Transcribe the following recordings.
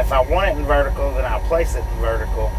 if I want it in vertical, then I'll place it in vertical.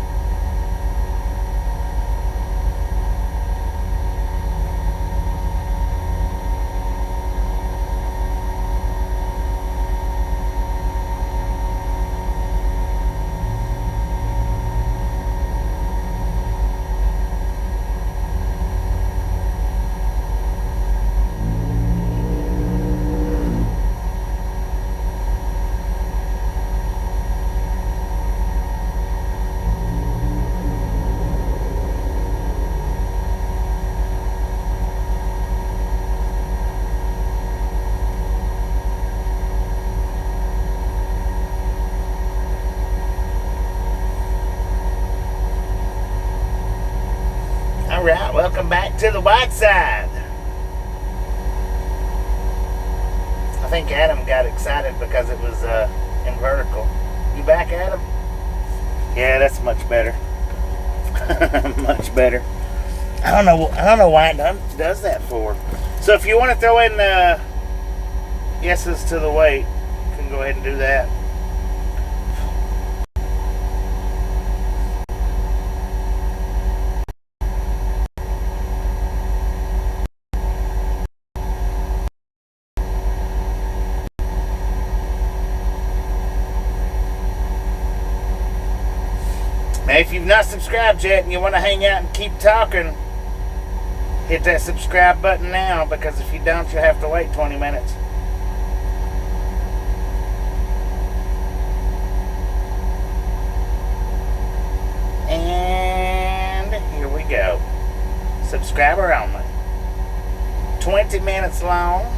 Alright, welcome back to the white side. I think Adam got excited because it was in vertical. You back, Adam? Yeah, that's much better. Much better. I don't know why it does that for. So if you want to throw in yeses to the weight, you can go ahead and do that. Now, if you've not subscribed yet and you want to hang out and keep talking, hit that subscribe button now, because if you don't, you'll have to wait 20 minutes. And here we go. Subscriber only. 20 minutes long.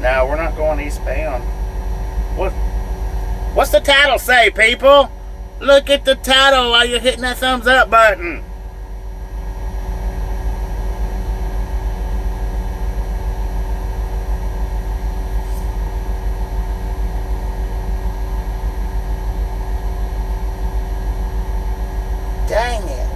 No, we're not going eastbound. What's the title say, people? Look at the title while you're hitting that thumbs up button. Dang it.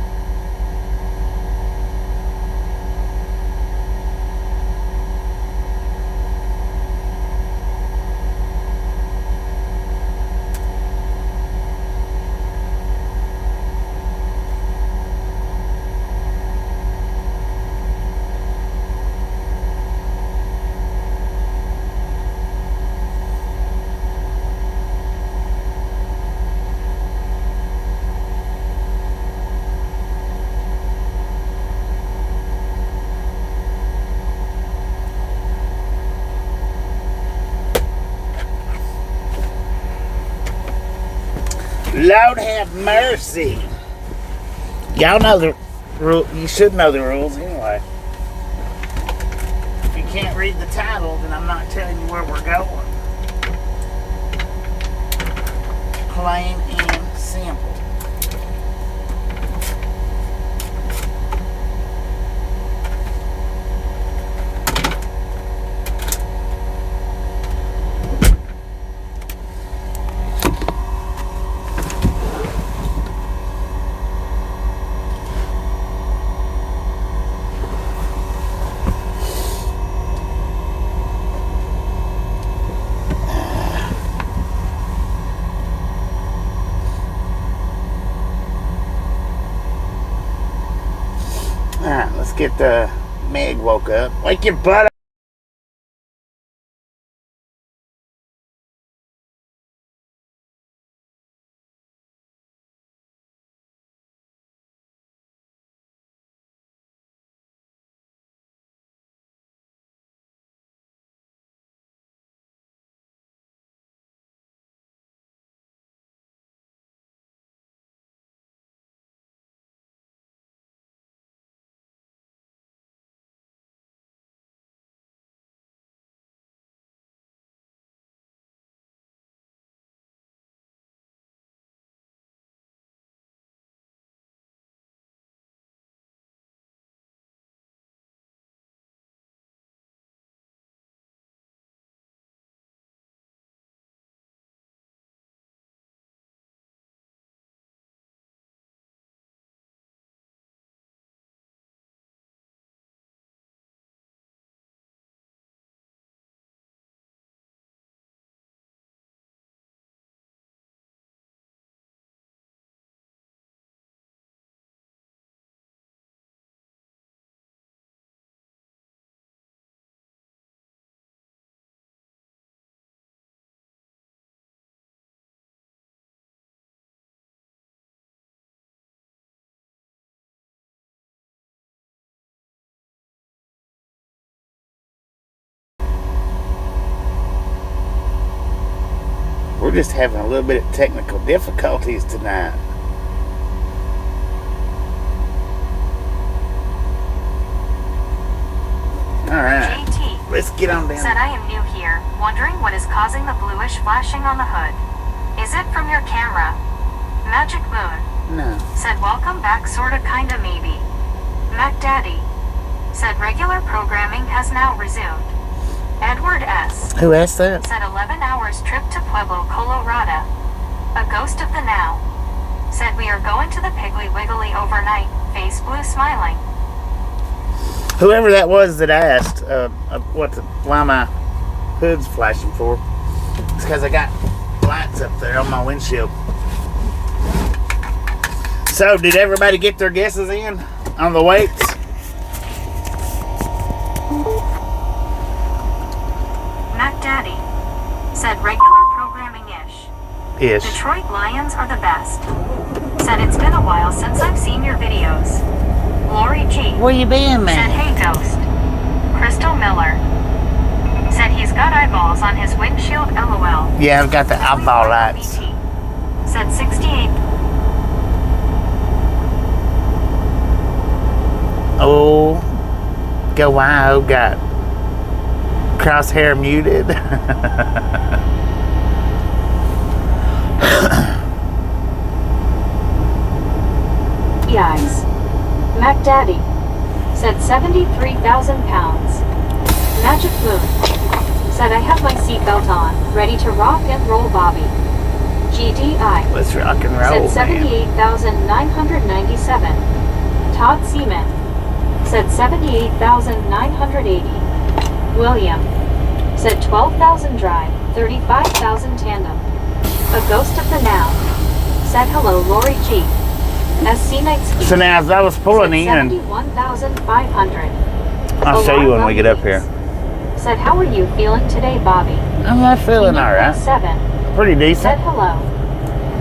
Lord have mercy. Y'all know the rule. You should know the rules anyway. If you can't read the title, then I'm not telling you where we're going. Plain and simple. Alright, let's get Meg woke up. Wake your butt up. We're just having a little bit of technical difficulties tonight. Alright, JT let's get on down. said, I am new here, wondering what is causing the bluish flashing on the hood. Is it from your camera? Magic Moon No. said, welcome back, sorta kinda maybe. Mac Daddy said, regular programming has now resumed. Edward S. Who asked that? said, 11 hours trip to Pueblo, Colorado. A ghost of the now said, we are going to the Piggly Wiggly overnight, face blue smiling. Whoever that was that asked why my hood's flashing for. It's because I got lights up there on my windshield. So, did everybody get their guesses in on the weights? Mac Daddy said, regular programming-ish. Ish. Detroit Lions are the best. Said, it's been a while since I've seen your videos. Lori G. Where you been, said, man? hey ghost. Crystal Miller said, he's got eyeballs on his windshield, LOL. Yeah, I've got the eyeball lights. BT said 68. Oh, go wild, got crosshair muted. Eyes. Mac Daddy said 73,000 pounds. Magic Moon said, I have my seatbelt on, ready to rock and roll, Bobby. GDI Let's rock and roll, said man. 78,997. Todd Seaman said 78,980. William said 12,000 drive, 35,000 tandem. A ghost of the now said, hello, Lori G. SC Night Ski So now as I was pulling said in, 71,500. I'll show you when we get up here. Said, how are you feeling today, Bobby? I'm not feeling alright. 7 Pretty said decent. hello.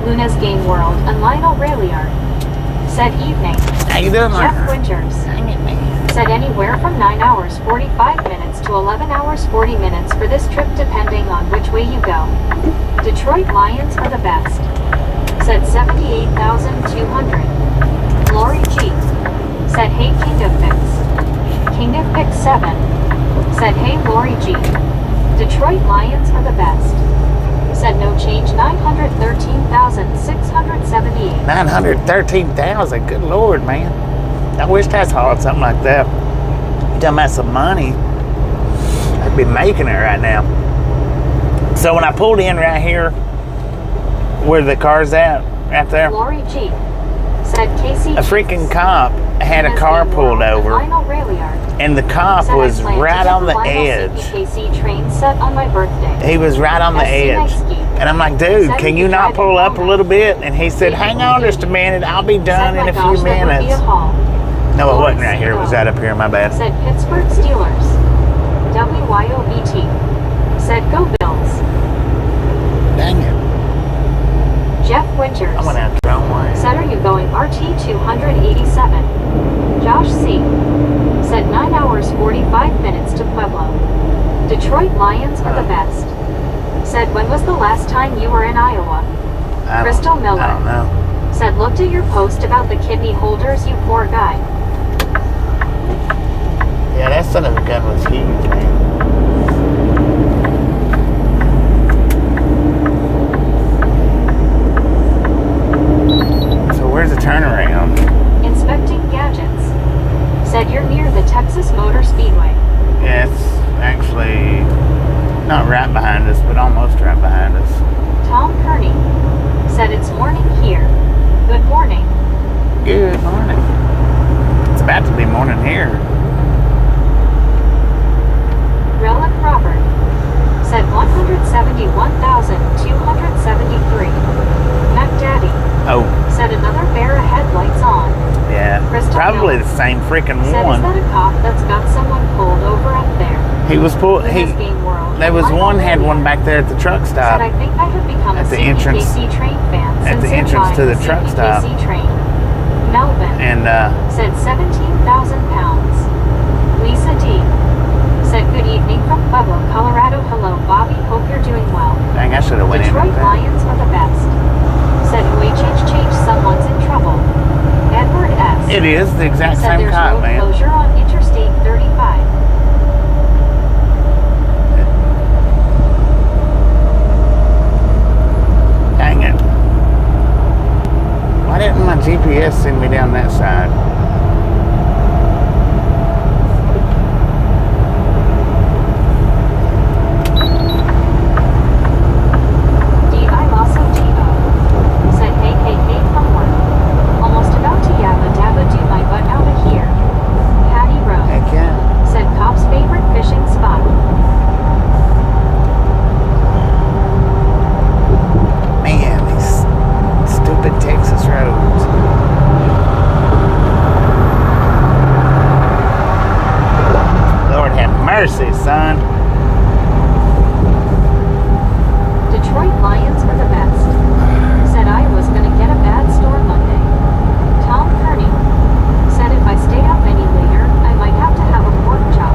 Luna's Game World and Lionel Railiard said evening. How you doing, Jeff Mark? Winters Dang it, man. said anywhere from 9 hours 45 minutes to 11 hours 40 minutes for this trip depending on which way you go. Detroit Lions are the best. Said 78,200. Lori G said, hey King of Picks. King of Picks 7 said, hey Lori G. Detroit Lions are the best. Said no change 913,678. 913,000. Good Lord, man. I wish I hauled something like that. Talking about some money, I'd be making it right now. So when I pulled in right here, where the car's at, right there, Lori G said Casey. a freaking cop had a car pulled over, and the cop was right on the edge. Train set on my birthday. He was right on the edge. And I'm like, dude, can you not pull up a little bit? And he said, hang on just a minute, I'll be done in a few minutes. No, it wasn't right here, it was right up here, my bad. Said Pittsburgh Steelers. WYOBT. Said go Bills. Dang it. Jeff Winters. I went out the wrong way. Said, are you going RT 287? Josh C. said 9 hours 45 minutes to Pueblo. Detroit Lions are the best. Said, when was the last time you were in Iowa? Crystal Miller. I don't know. Said, looked at your post about the kidney holders, you poor guy. Yeah, that son of a gun was huge, man. So where's the turnaround? Inspecting gadgets. Said, you're near the Texas Motor Speedway. Yeah, it's actually not right behind us, but almost right behind us. Tom Kearney. Said, it's morning here. Good morning. Good morning. It's about to be morning here. Relic Robert. Said 171,273. Mac Daddy. Oh. Said another pair of headlights on. Yeah. Crystal Probably Miller. the same freaking Said, one. is that a cop that's got someone pulled over up there? He was pulled. Luna's Game World. There was one had one back there at the truck stop. Said, I think I have become At a the entrance- CPKC train fan at since the entrance to the truck stop. CPKC train. Melvin. And Said 17,000 pounds. Lisa D. Said good evening from Pueblo, Colorado. Hello, Bobby. Hope you're doing well. dang, I should have went in Detroit with that. Lions It is the exact Said same there's cop, road man. closure on Interstate 35. Dang it. Why didn't my GPS send me down that side? D.I. Lasso T.O. Said hey hey hey from work. Almost about to yabba dabba do my butt out of here. Patty Road. Heck yeah. Said cop's favorite fishing spot. Man, these stupid Texas roads. Lord have mercy, son. Detroit Lions are the best. Said I was gonna get a bad storm Monday. Tom Kearney. Said if I stay up any later, I might have to have a pork chop.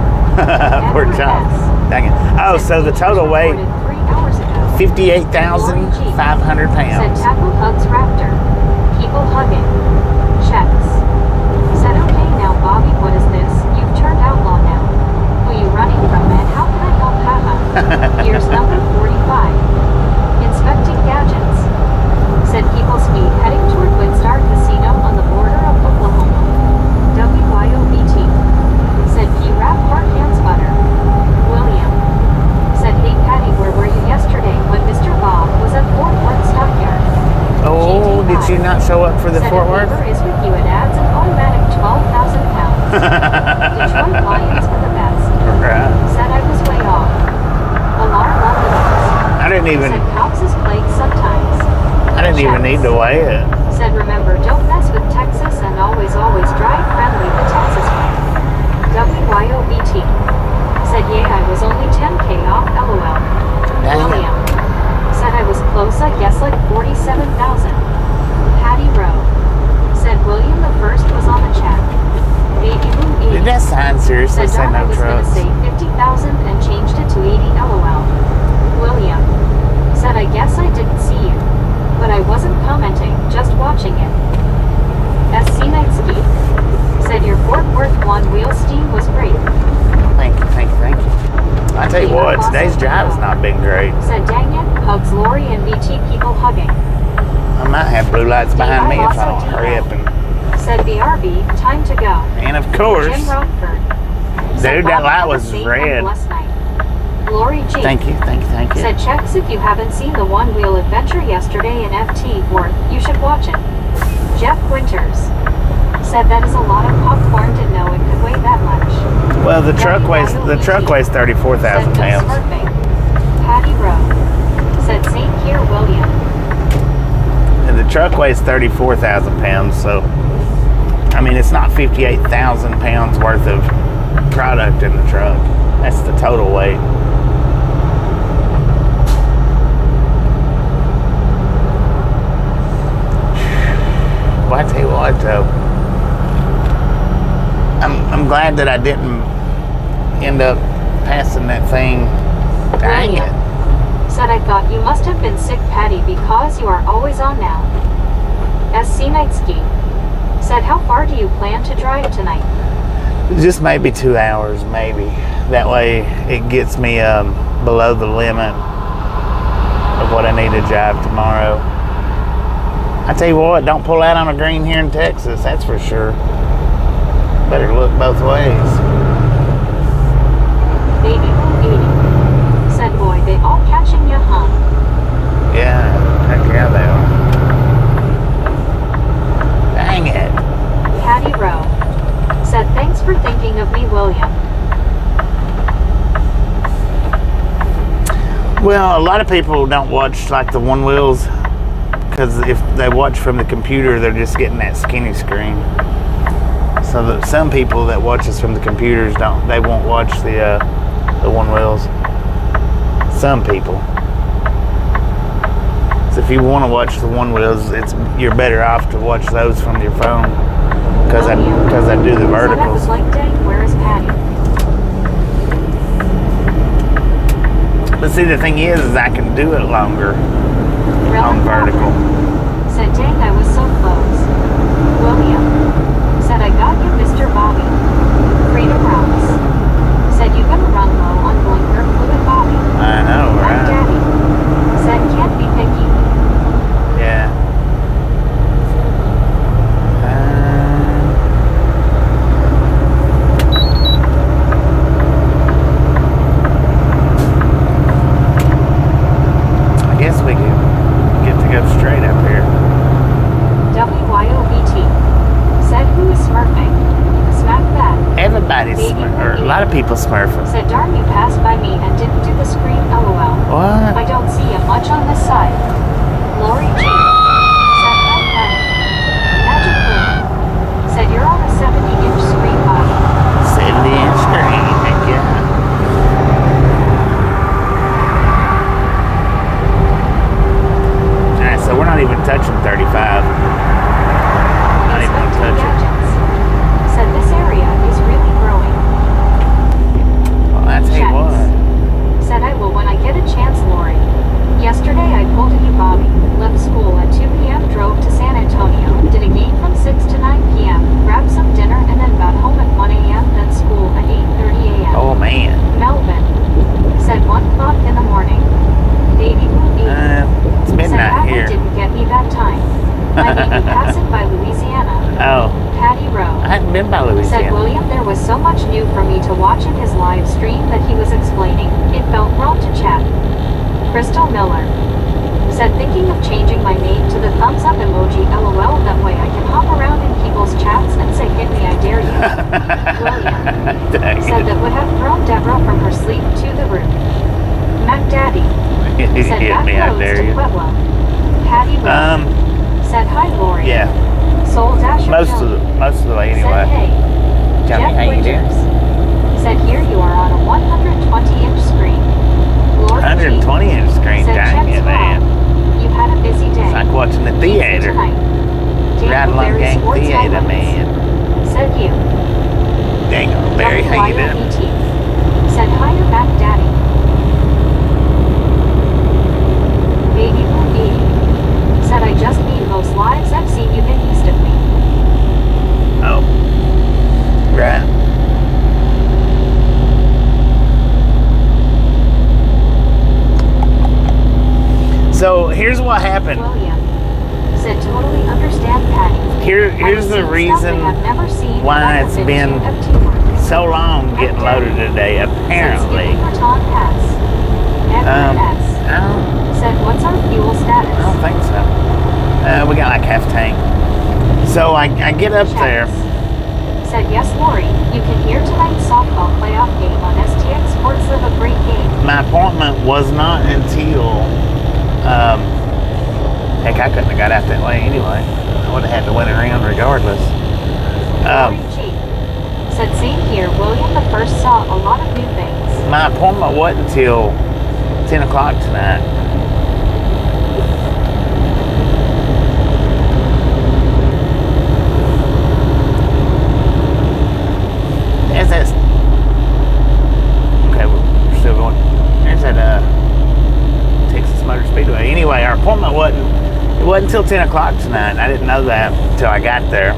Poor Edward job. S. Dang it. Oh, Said so the teachers total weight, reported 3 hours ago. 58,500 Said pounds. tackle hugs raptor. People hugging. Checks. Said okay now Bobby, what is this? You've turned outlaw now. Who you running from and how can I help? Haha. Here's number 45. Inspecting gadgets. Said people speed heading toward Windstar Casino on the border of Oklahoma. WYOBT. Said P-Rap Heart Hands Butter. William. Said hey Patty, where were you yesterday when Mr. Bob was at Fort Worth Stockyard? Oh, did you not show up for the Said Fort if Worth? Uber is with you, it adds an automatic 12,000 pounds. Detroit Lions are the best. Right. Said I was way off. Alarm Londoners. I didn't even Said cops is played sometimes. I didn't even need to weigh it. Said remember don't mess with Texas and always drive friendly the Texas way. WYOBT. Said yeah I was only 10k off LOL. Dang it. William. Said I was close I guess like 47,000. Patty Rowe. Said William the first was on the chat. Baby Boo Did 80. that sign seriously Said say Don I no was gonna trucks? say 50,000 and changed it to 80 LOL. William. Said I guess I didn't see you. But I wasn't commenting, just watching it. SC Nightski. Said your Fort Worth one-wheel steam was great. Thank you, thank you, thank you. I tell you what, today's drive has not been great. Said dang it, hugs Lori and BT people hugging. I might have blue lights behind me if I don't hurry up and... Said BRB, time to go. And of course, Jim Rockford. dude, that light was red. Lori G. Thank you, thank you, thank you. Said checks if you haven't seen the one-wheel adventure yesterday in FT Worth, you should watch it. Jeff Winters. Said that is a lot of popcorn to know it could weigh that much. Well, the truck weighs 34,000 pounds. Patty Rowe. Said same here, William. And the truck weighs 34,000 pounds, so I mean it's not 58,000 pounds worth of product in the truck. That's the total weight. Well, I tell you what, though, I'm glad that I didn't end up passing that thing. Dang William. it. Said I thought you must have been sick, Patty, because you are always on now. SC Nightski. Said how far do you plan to drive tonight? Just maybe 2 hours, maybe. That way it gets me below the limit of what I need to drive tomorrow. I tell you what, don't pull out on a green here in Texas, that's for sure. Better look both ways. Baby Boo 80. Said boy, they all catching ya, huh? Yeah, heck yeah they are. Dang it. Patty Rowe. Said thanks for thinking of me, William. Well, a lot of people don't watch like the one wheels because if they watch from the computer, they're just getting that skinny screen. So that some people that watch us from the computers they won't watch the one wheels. Some people. So if you want to watch the one wheels, you're better off to watch those from your phone because I do the verticals. So that was like, dang, where is Patty? But see, the thing is I can do it longer on Relevant vertical. Said dang, I was so close. William. Said I Everybody's or a lot of people smurfing. Said, darn, you passed by me and didn't do the screen, lol. What? I don't see you much on this side. Lori G. Said, hi, Patty. Magic Boom. Said, you're on a 70-inch screen, Bobby. 70-inch screen, heck yeah. Alright, so we're not even touching 35. Not even Inspecting touching. gadgets. Said, this area is really growing. Well, I tell you Checks. what. Said, I will when I get a chance, Lori. Yesterday I pulled a Bobby, left school at 2 p.m., drove to San Antonio, did a game from 6 to 9 p.m., grabbed some dinner, and then got home at 1 a.m., then school at 8:30 a.m. Oh man. Melvin. Said 1 o'clock in the morning. Baby Blue It's said midnight Abby here. didn't get me that time. I may be passing by Louisiana. Oh, Patty Rowe. I hadn't been by Said Louisiana. William, there was so much new for me to watch in his live stream that he was explaining. It felt wrong to chat. Crystal Miller. Said, thinking of changing my name to the thumbs up emoji, lol, that way I can hop around in people's chats and say, hit me, I dare you. William. Dang Said it. that would have thrown Deborah from her sleep to the roof. Mac Daddy. Said Hit back me, I roads dare to you. Pueblo. Patty Rowe. Said, hi, Lori. Yeah, Soul Dasher most Jones. of the way Said, anyway. hey. Johnny, Jeff how you doing? Winters. Said, here you are on a 120-inch screen. Lori G. 120-inch screen, Said, dang checks it, man. well. You've had a busy day. It's like watching the Easy theater. tonight. Ride along Dangleberry gang Sports theater, Highlights. man. Said you. Dangleberry, how you doing? WYOBT. Said, hire Mac Daddy. Baby Blue B. Said, I just mean most lives I've seen you've been east of me. Oh, right. So here's what happened. William. Said, totally understand Patty. Here's the reason why it's been so long getting loaded today. Apparently, I Said, what's our fuel status? don't think so. We got like half tank. So I get up there. Said, yes, Lori. You can hear tonight's softball playoff game on STX Sports Live, a great game. My appointment was not until, heck, I couldn't have got out that way anyway. I would have had to went around regardless. Lori G. Said, same here. William the First saw a lot of new things. My appointment wasn't until 10 o'clock tonight. There's that. Okay, we're still going. There's that Texas Motor Speedway. Anyway, our appointment wasn't until 10 o'clock tonight. I didn't know that until I got there.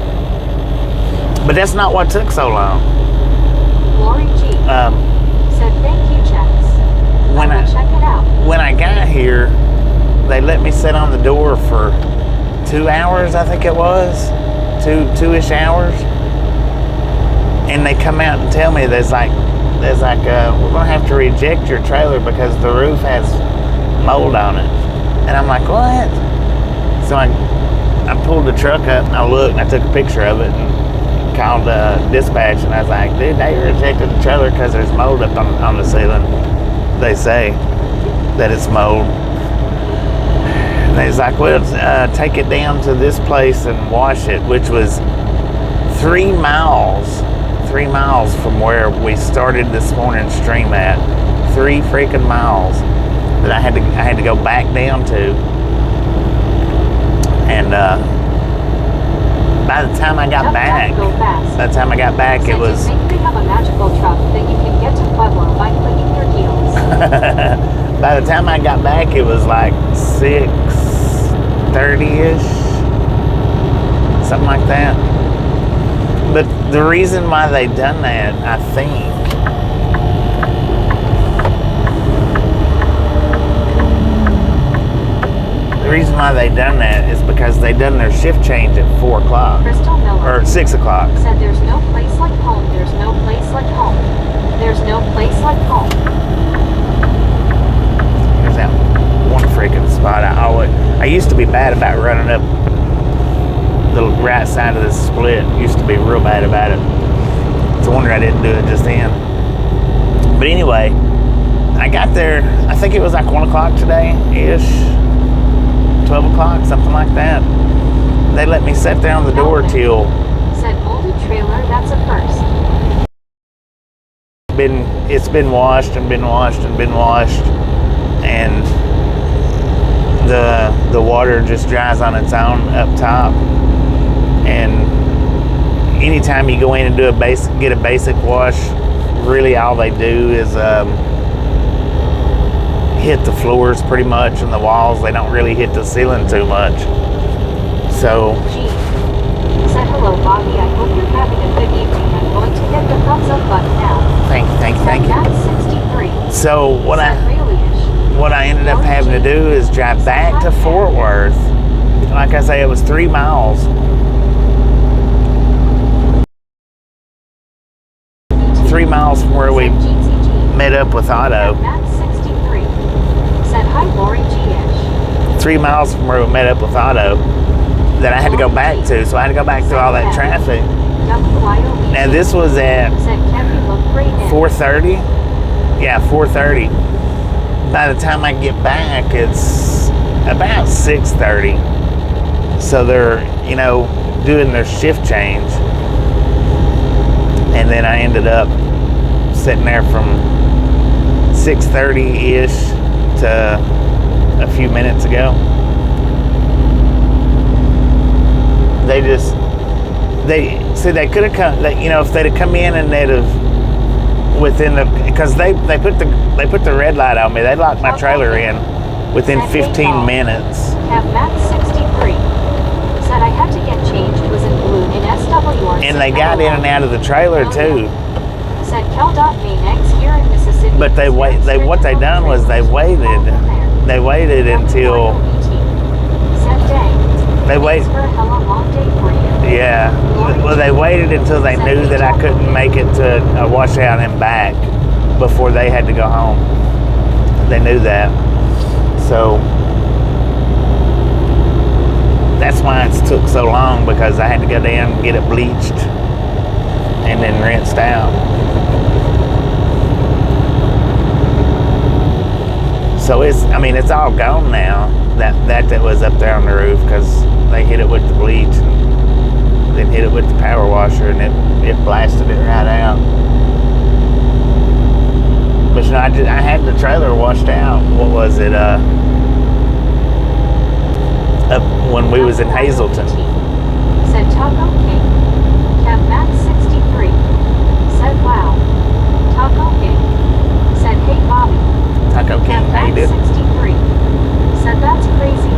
But that's not what took so long. Lori G. Said, thank you, Checks. When I will check it out. When I got here, they let me sit on the door for 2 hours, I think it was. Two-ish hours. And they come out and tell me there's like we're gonna have to reject your trailer because the roof has mold on it. And I'm like, what? So I pulled the truck up and I looked and I took a picture of it and called dispatch and I was like, dude, they rejected the trailer because there's mold up on the ceiling. They say that it's mold. And they was like, well, take it down to this place and wash it, which was 3 miles from where we started this morning's stream at. 3 freaking miles that I had to go back down to. And by the time I got back, Said, it was. You think they have a magical truck that you can get to Pueblo by clicking your heels? By the time I got back, it was like 6:30ish, something like that. But the reason why they done that, I think, is because they done their shift change at 4 o'clock Crystal Miller. or 6 o'clock. Said, there's no place like home. There's no place like home. There's no place like home. Here's that one freaking spot. I used to be bad about running up the right side of the split. Used to be real bad about it. It's a wonder I didn't do it just then. But anyway, I got there, I think it was like 1 o'clock today-ish. 12 o'clock, something like that. They let me sit there on the door till... Said molded trailer, that's a first. It's been washed and been washed and been washed. And the water just dries on its own up top. And anytime you go in and get a basic wash, really all they do is hit the floors pretty much and the walls. They don't really hit the ceiling too much. So G said hello Bobby, I hope you're having a good evening. I'm going to hit the thumbs up button now. thank you. That's 63. So what I ended up having to do is drive back to Fort Worth. Like I say, it was 3 miles. 3 miles from where we met up with Otto. That's 63. Said hi Lori G-ish. 3 miles from where we met up with Otto that I had to go back to. So I had to go back through all that traffic. Now this was at 4:30. Yeah, 4:30. By the time I get back, it's about 6:30. So they're, doing their shift change. And then I ended up sitting there from 6:30-ish to a few minutes ago. They could have come, if they'd have come in and they'd have because they put the red light on me. They locked my trailer in within 15 minutes. Have Matt 63. Said I had to get changed. It was in blue in SWR. And they got in and out of the trailer too. Said Kel.Manex here in Mississippi. But what they done was they waited until they wait. For a hella long day for you. Yeah. Well, they waited until they knew that I couldn't make it to a washout and back before they had to go home. They knew that. So that's why it took so long, because I had to go down and get it bleached and then rinsed out. So it's all gone now. That was up there on the roof, because they hit it with the bleach and then hit it with the power washer, and it blasted it right out. But I had the trailer washed out. What was it? Up when we was in Hazleton. Said Taco King. Kev Matt 63. Said wow. Taco King. Said hey Bobby. Taco King, how you doing? 63. Said that's crazy.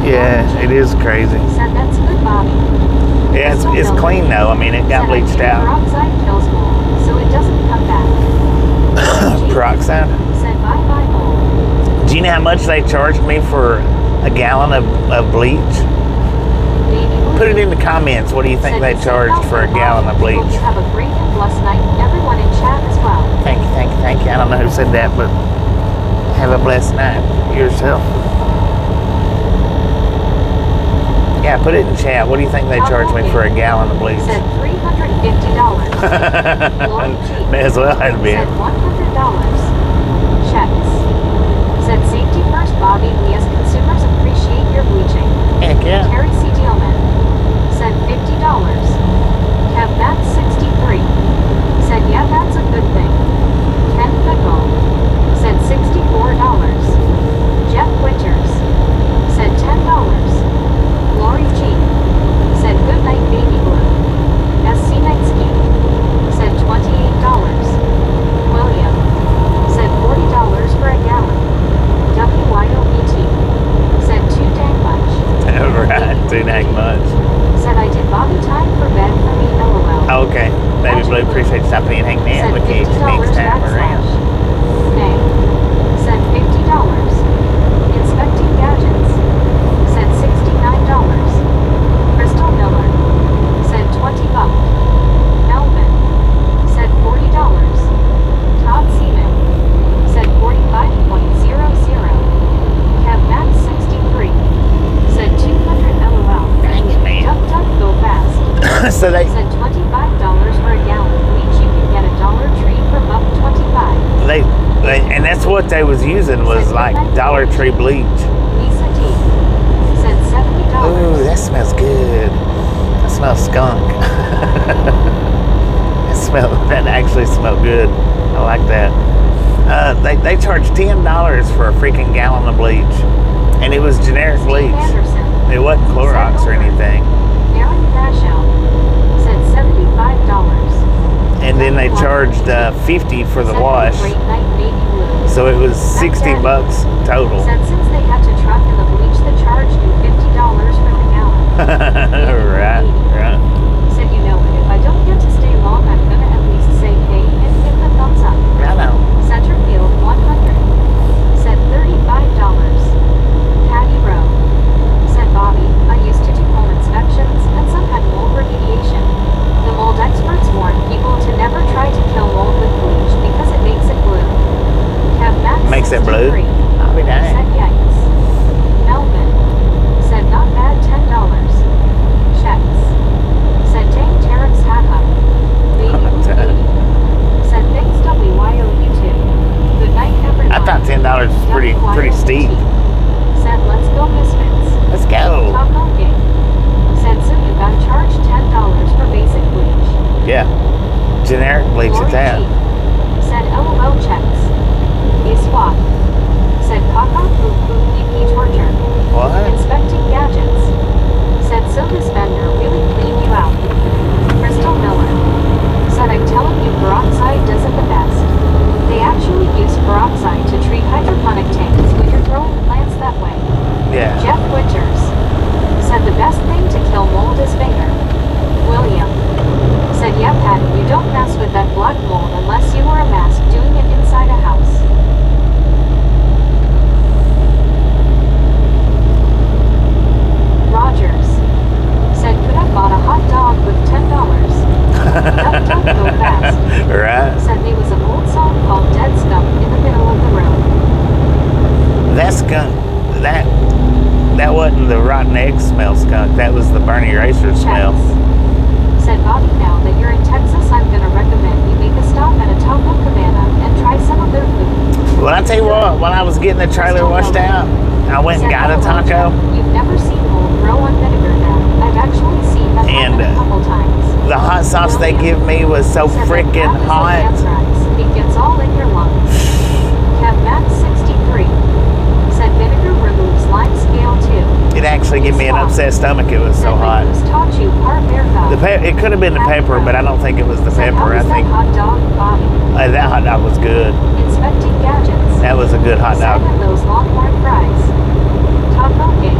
Yeah, it is crazy. Said that's good Bobby. Yeah, it's clean though. It got bleached out. Peroxide kills mold, so it doesn't come back. Peroxide? Said bye bye mold. Do you know how much they charged me for a gallon of bleach? Put it in the comments. What do you think they charged for a gallon of bleach? You have a great and blessed night. Everyone in chat as well. Thank you. I don't know who said that, but have a blessed night yourself. Yeah, put it in chat. What do you think they charged me for a gallon of bleach? Said $350. May as well have been. Said $100. Checks. Said safety first, Bobby. We as consumers appreciate your bleaching. Heck yeah. Terry C. Dealman. Said $50. Kev Matt 63. Said yeah, that's a good thing. Ken Fickle. Said $64. Jeff Winters. Said $10. Lori G. Said good night baby blue. SC Nightsky. Said $28. William. Said $40 for a gallon. WYOBT. Said too dang much. Right, too And that's what they was using was like Dollar Tree bleach. Lisa D. Said $70. Ooh, that smells good. That smells skunk. That actually smelled good. I like that. They charged $10 for a freaking gallon of bleach, and it was generic Steve bleach. Anderson. It wasn't Clorox or anything. Aaron Brashow said $75. And then they charged $50 for the Said wash, Great night, baby blue. so it was $60 total. Said since they had to truck in the bleach, the charge you $50 for the gallon. Right. Said you know it. If I don't get to stay long, I'm gonna at least say hey and give the thumbs up. I know. Centerfield 100. Said $35. Patty Rowe. Said Bobby, I used to do home inspections and some had mold remediation. The mold experts warn people to never try to kill mold with bleach because it makes it blue. Kev Max Makes it blue? 63 I'll be dang. said yikes. Melvin said not bad $10. Checks. Said dang tariffs had up. Baby blue baby. Said thanks WYO YouTube. Good night everyone. I thought $10 was pretty steep. Said let's go Misfits. Let's go. Top Game. Said so you got charged $10 for basic bleach. Yeah. Generic bleach Lori at that. G. Said LOL checks. A swap. Said caca poop poop pee pee torture. What? Inspecting gadgets. Said so this vendor really cleaned you out. Crystal Miller. Said I'm telling you peroxide does it the best. They actually use peroxide to treat hydroponic tanks when you're growing plants that way. Yeah. Jeff Winters said the best thing to kill mold is finger. William said, yeah, Patty, you don't mess with that black mold unless you wear a mask doing it inside a house. Rogers said, could have bought a hot dog with $10. That don't go fast. Right. Said there was an old song called Dead Skunk in the middle of the road. That skunk, that wasn't the rotten egg smell skunk. That was the Bernie Racer smell. Checks. Said Bobby, now that you're in Texas, I'm gonna recommend you make a stop at a Taco Cabana and try some of their food. Well, I tell you what, when I was getting the trailer washed out, I went and got a taco. You've never seen mold grow on vinegar now. I've actually seen that And, happen a couple times. The hot sauce they give me was so Said that freaking crap is like hot. anthrax. It gets all in your lungs. Kev Max 63 said vinegar removes lime scale too. It actually gave me an upset stomach. It was so Said hot. Who's taught you part bear The it could have been the pepper, but I don't think it was the Said, pepper. how I was think that hot dog, Bobby? that hot dog was good. Inspecting gadgets. That was a good hot Said dog. and those longhorn fries. Taco King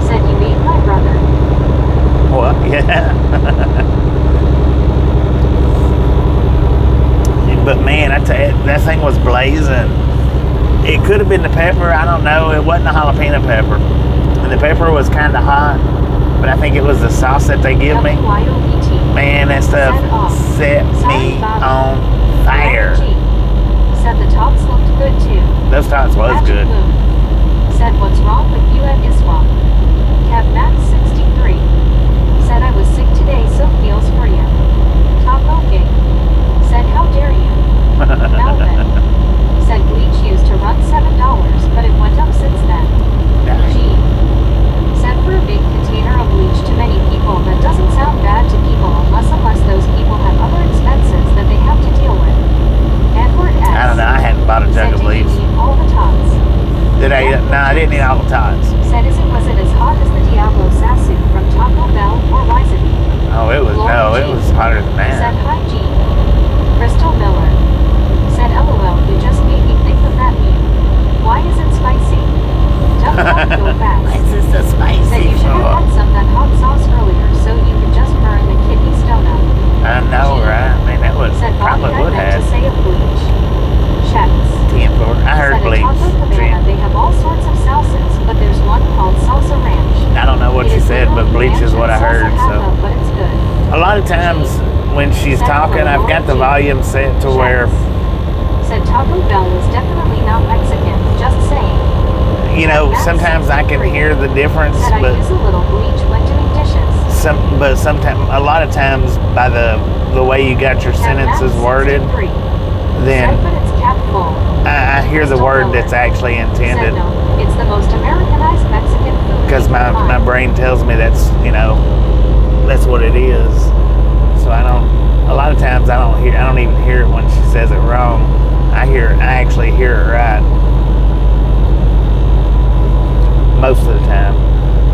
said you made my brother. What? Yeah. But man, I tell you, that thing was blazing. It could have been the pepper. I don't know. It wasn't a jalapeno pepper. And the pepper was kind of hot. But I think it was the sauce that they give me. WYOBT. Man, that stuff set me on fire. Said the tots looked good too. Those tots was Magic good. Moon said what's wrong with you at ISWA? Kev Max 63 said I was sick today, so feels for you. Taco King said how dare you? Melvin said bleach used to run $7, but it went up since then. G said for a big container of bleach to many people that doesn't sound bad to people unless those people have other expenses that they have to deal with. Edward S. I don't know. I hadn't bought a jug of bleach. Said, did you eat all the tots? Did I? No, I didn't eat all the tots. Said, was it as hot as the Diablo Sasu from Taco Bell or Wiseman? Oh, it was it was hotter than Said, that. hi G. Crystal Miller said, LOL, you just made me think of that meme. Why is it spicy? Don't go fast. Why is this so spicy? Said you should have had some that hot sauce earlier so you could just burn the kidney stone up. I know, right? I mean, that would Said Bobby, probably I would meant have. to say a bleach. Checks. I heard Said bleach. at Taco Cabana they have all sorts of salsas, but there's one called salsa ranch. I don't know what It she is said, but little bleach ranch is what I and heard. salsa half So up, but it's good. a lot of times when she's talking, I've got the volume set to where, Said Taco Bell is definitely not Mexican. Just saying. you know, sometimes I can hear the difference, Said I but use a little bleach when doing dishes. sometimes, a lot of times, by the way you got your sentences worded, then Said, but it's cat full. I hear the word that's actually Said intended no, it's the most Americanized Mexican food. because you can my find. brain tells me that's, that's what it is. So a lot of times I don't even hear it when she says it wrong. I actually hear it right. Most of the time.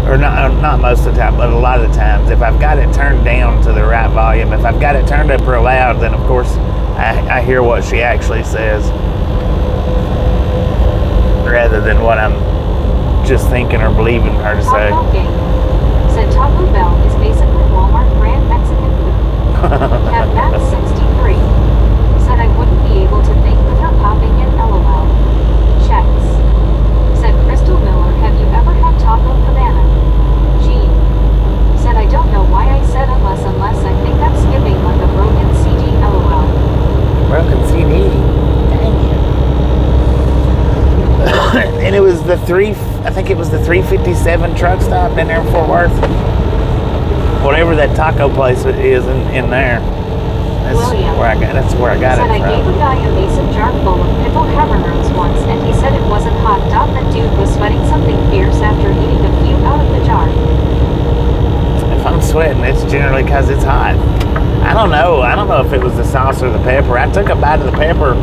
Or not most of the time, but a lot of the times. If I've got it turned down to the right volume, if I've got it turned up real loud, then of course I hear what she actually says rather than what I'm just thinking or believing her to say. Taco Gang. Said Taco Bell is basically Walmart brand Mexican food. Have Max 63. Said I wouldn't be able to think without popping in LOL. Checks. Said Crystal Miller, have you ever had Taco Cabana? Gene. Said I don't know why I said unless I think I'm skipping like a broken CD LOL. Broken CD. Dang it. And it was I think it was the 357 truck stop in there in Fort Worth. Whatever that taco place is in there. William. That's where I got Said it I gave from. a guy a mason jar full of pickle havernerds once and he said it wasn't hot. That dude was sweating something fierce after eating a few out of the jar. If I'm sweating, it's generally because it's hot. I don't know if it was the sauce or the pepper. I took a bite of the pepper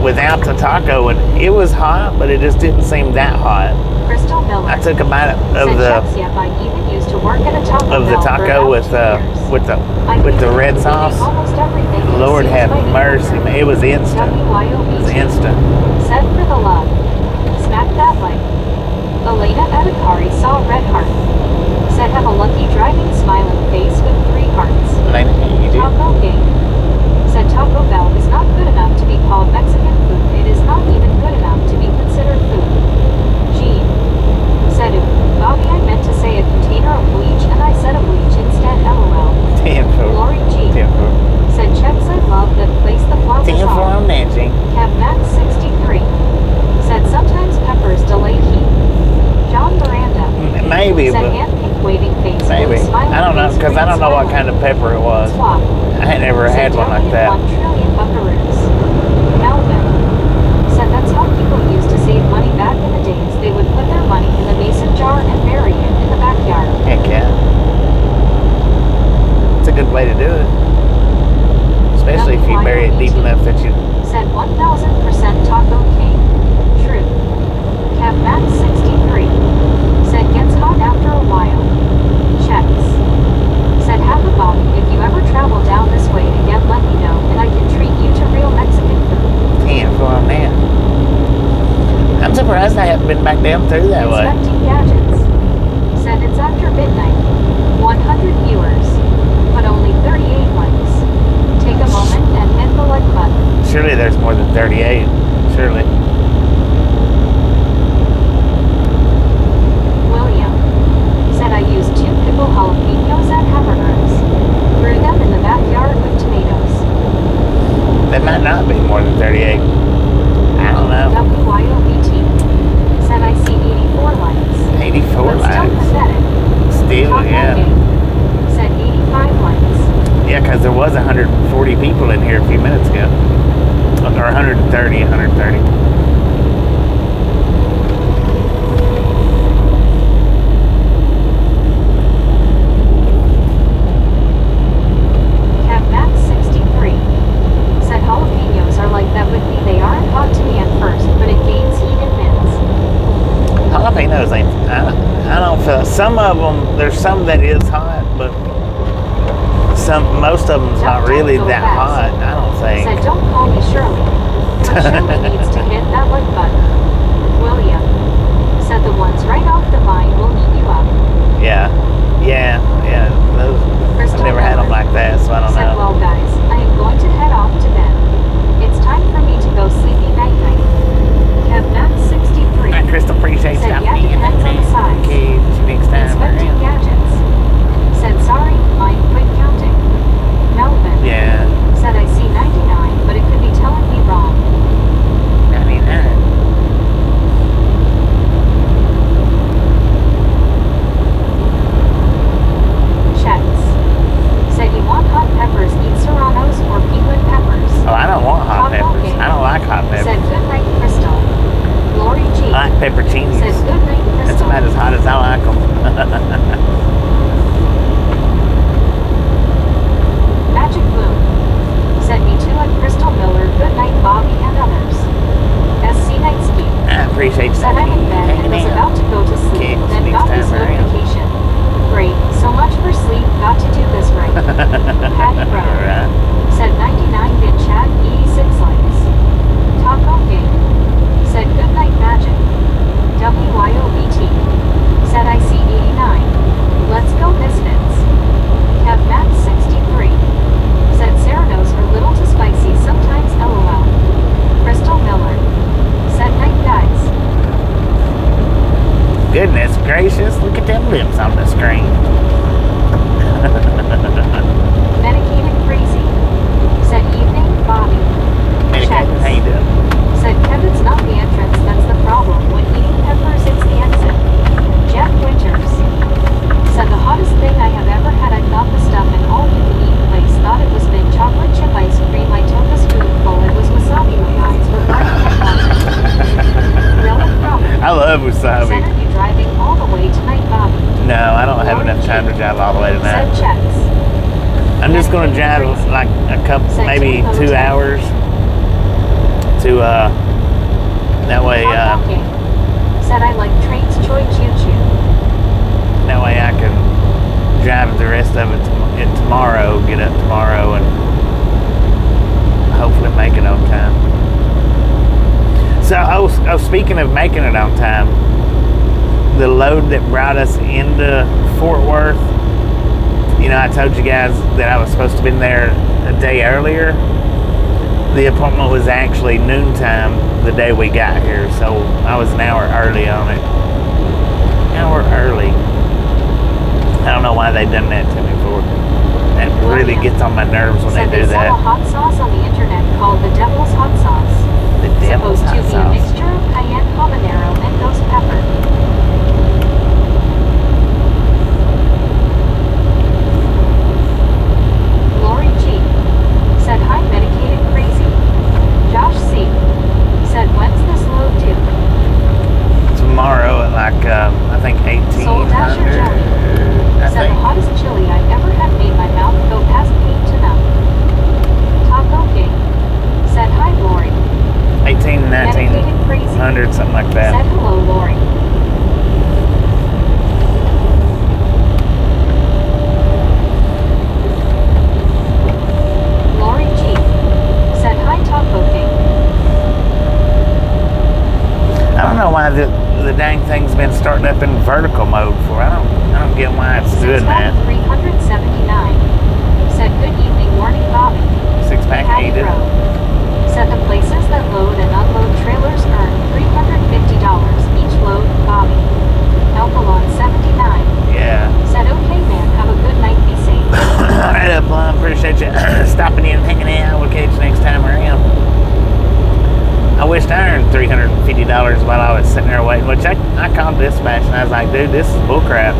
without the taco and it was hot, but it just didn't seem that hot. Crystal Miller. I took a bite of Said the checks, yep, I even used to work at a Taco Bell for taco about with 2 years. with the red sauce. Almost everything it Lord seems have by the mercy, owner. man. It was instant. It WYOB. was instant. Said for the love. Smack that like. Elena Adhikari saw red heart. Said have a lucky driving smiling face with 3 hearts. Elena, you do? Taco Gang. Said Taco Bell is not good enough to be called Mexican food. It is not even good enough to be considered food. Gene. Said Bobby, I meant to say a container of bleach and I said a bleach instead LOL. Lori G. Said checks I love that place the flowers on. Nancy. Kev Max 63. Said sometimes peppers delay heat. John Miranda. Maybe, Said but hand pink waving face. maybe. Blue smiling I don't know, face, because I green don't know what smiling. kind of pepper it was. Swap. I had never had Said one like that. 1 trillion buckaroos. Melvin. Said that's how people used to save money back in the days. They would put their money in the mason jar and bury it in the backyard. Heck yeah. It's a good way to do it. Especially if you bury it deep enough that you... Said 1000% Taco King. True. Kev Max 63. Said gets hot after a while. Checks. Said have a Bobby, if you ever travel down this way again let me know and I can treat you to real Mexican food. Damn, for a man. I'm surprised I haven't been back down through that way. Inspecting gadgets. Said it's after midnight. 100 viewers. But only 38 likes. Take a moment and hit the like button. Surely there's more than 38. Surely. William. Said I used 2 pickle jalapenos and havernerds. Grew them in the backyard with tomatoes. There might not be more than 38. I don't know. WYOBT. Said I see 84 likes. 84 But still likes. pathetic. Still, Taco yeah. Gang. Said 85 likes. Yeah, because there was 140 people in here a few minutes ago. Or 130. Kev Max 63. Said jalapenos are like that with me. They aren't hot to me at first, but it gains heat in minutes. Jalapenos ain't... I don't feel... Some of them, there's some that is hot, but most of them's not really that hot, I don't think. Said don't call me Shirley. But Shirley needs to hit that like button. William. Said the ones right off the vine will eat you up. Yeah. Those, I've never had them like that, so I don't Said, know. well guys, I am going to head off to bed. It's time for me to go sleepy night night. Kev Max 63. Alright, Crystal, appreciate Said, you. yeah, depends on the size. Okay, next time Inspecting around. gadgets. Said sorry, mine quit counting. Melvin. Yeah. Said I see 99, but it could be pepperoncinis. Said good night, That's Crystal. about as hot as I like them. Magic Moon. Said me too at Crystal Miller. Good night, Bobby and others. SC Night Ski. I appreciate Said I'm in bed and was about to go to sleep. Okay, Then next got time this around. notification. Great, so much for sleep. Got to do this right. Patty Brown. Right. Said 99 bin chat 86 likes. Taco Game. Said good night magic. WYOBT. Said I see 89. Let's go Misfits. Kev Matt 63. Said Ceranos are little too spicy sometimes LOL. Crystal Miller. Said night guys. Goodness gracious, look at them lips on the screen. Medicated Crazy. Said evening Bobby. Medicated, how you doing? Said Kevin's not the entrance, that's the problem. When eating peppers, it's the exit. Jeff Winters. Said the hottest thing I have ever had. I thought the stuff in all you can eat place. Thought it was mint chocolate chip ice cream. I took a spoonful. It was wasabi with eyes with Martin and Martin. Relic problem. I love wasabi. Said are you driving all the way tonight, Bobby? No, I don't have enough time to drive all the way Said tonight. checks. I'm just gonna drive like a couple, maybe 2 hours to that way Said I like trains, Choi Choo Choo. that way I can drive the rest of it tomorrow, get up tomorrow, and hopefully make it on time. So, speaking of making it on time, the load that brought us into Fort Worth, you know, I told you guys that I was supposed to have been there a day earlier. The appointment was actually noontime the day we got here, so I was an hour early on it. An hour early. I don't know why they done that to me for. That really gets on my nerves when Said they do they that. sell a hot sauce on the internet called the Devil's Hot Sauce. The devil's Supposed hot to be a sauce. mixture of cayenne habanero and ghost pepper. Lori G. Said hi medicated crazy. Josh C. Said when's this load due? Tomorrow at like, I think 1800. Soul Dasher Jelly. I Said think. the hottest chili I ever had made my mouth go past pain to numb. Taco King. Said hi Lori. 18, Medicated crazy. 1900, something like Said that. hello Lori. Lori G. Said hi Taco King. I don't know why the dang thing's been starting up in vertical mode for. I don't get why it's doing that. 379. Said good evening morning Bobby. 6-pack Patty needed. Road. Said the places that load and unload trailers earn $350 each load, Bobby. Elpalon 79. Yeah. Said okay man, have a good night, be safe. Alright, Upline, appreciate you stopping in and hanging out. We'll catch you next time around. I wished I earned $350 while I was sitting there waiting, which I called dispatch and I was like, dude, this is bullcrap.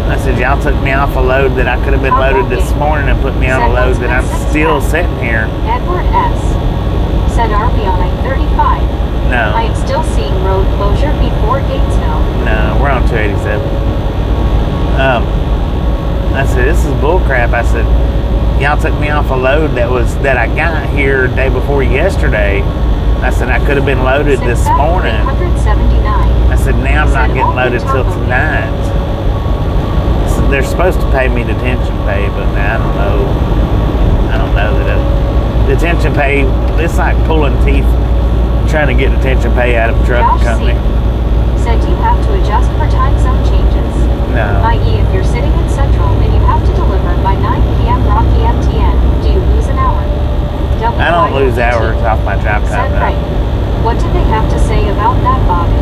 I said, y'all took me off a load that I could have been loaded this morning and put me on a load that I'm still sitting here. Edward S. Said are we on I-35? I No, am still seeing road closure before Gatesville. no, we're on 287. I said, this is bullcrap. I said, y'all took me off a load that I got here day before yesterday. I said, I could have been loaded this morning. 379. I said, now I'm not getting loaded till tonight. So they're supposed to pay me detention pay, but I don't know. I don't know that detention pay, it's like pulling teeth trying to get detention pay out of a trucking Josh company. C. Said you have to adjust for time zone changes. No. I.e. if you're sitting in Central and you have to deliver by 9 p.m. Rocky MTN, do you lose an hour? I don't lose hours off my job time. Said No. right. What did they have to say about that, Bobby?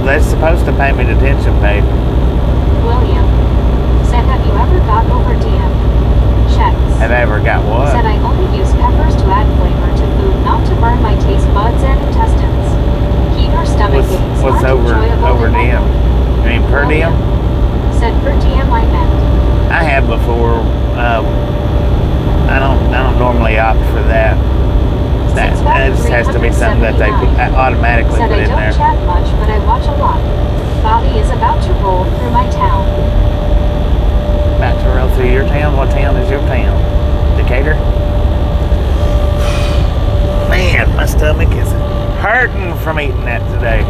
They're supposed to pay me detention pay. William. Said have you ever got over DM? Checks. Have I ever got what? Said I only use peppers to add flavor to food, not to burn my taste buds and intestines. Heat or stomach aches What's aren't enjoyable over in my diem? life. I mean per diem? Said per diem I meant. I have before. I don't normally opt for that. That just has to be something that they automatically Said put I in don't there. chat much, but I watch a lot. Bobby is about to roll through my town. About to roll through your town? What town is your town? Decatur? Man, my stomach is hurting from eating that today.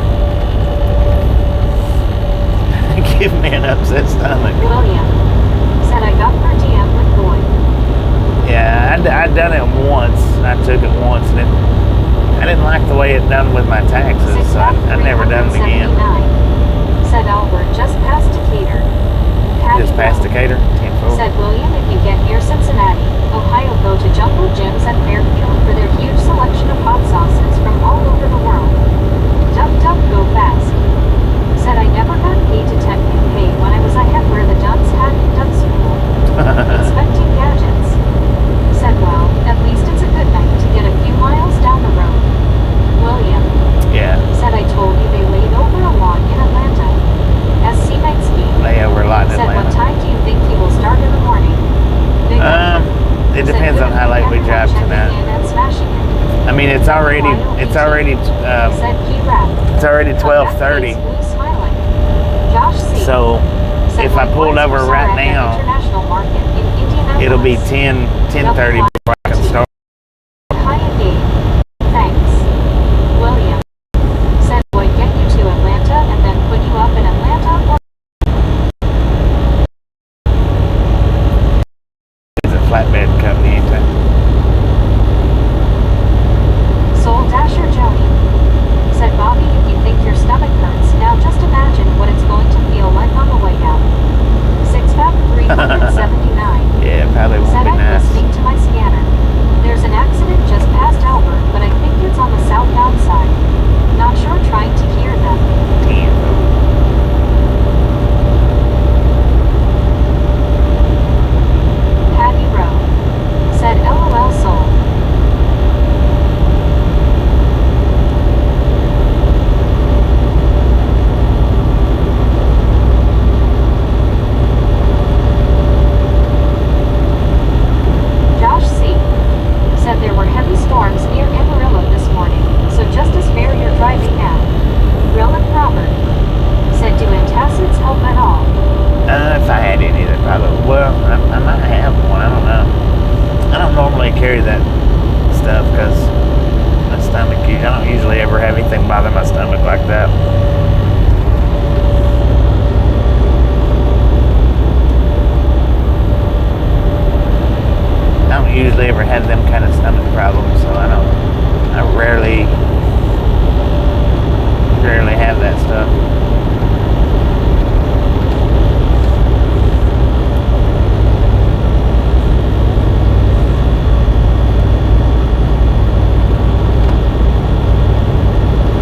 Give me an upset stomach. William said I got per diem with Boyd. Yeah, I'd done it once. I took it once, and I didn't like the way it done with my taxes, so I never done it again. Said Albert just past Decatur. Just past Decatur? 10-4. Said William, if you get near Cincinnati, Ohio, go to Jumbo Jim's at Fairfield for their huge selection of hot sauces from all over the world. Duck, duck, go fast. Said I never got paid detective pay when I was ahead where the Duns had done school. Inspecting gadgets. Said, well, at least it's a good night to get a few miles down the road. William. Yeah. Said I told you they laid over a lot in Atlanta. SC night ski. Lay over a lot in Said, Atlanta. what time do you think he will start in the morning? It depends on how late we drive tonight. I mean, it's already 12:30. So if I pulled over right now, it'll be 10:30 before I can start. Thanks. William said, boy, get you to Atlanta and then put you up in Atlanta. It's a flatbed company, ain't it? Soul Dasher Joni said, Bobby, if you think your stomach hurts, now just imagine what it's going to feel like on the way out. 6-pack 379. Yeah, it probably won't said be I'm nice. listening to my scanner. There's an accident just past Albert, but I think it's on the southbound side. Not sure, trying to hear them. Patty Rowe said, LOL soul. Josh C. said there were heavy storms near Amarillo this morning, so just as fair you're driving now. Roland Robert said, do antacids help at all? If I had any, that probably. Well, I might have one. I don't know. I don't normally carry that stuff because my stomach. I don't usually ever have anything bother my stomach like that. I don't usually ever have them kind of stomach problems, so I rarely have that stuff.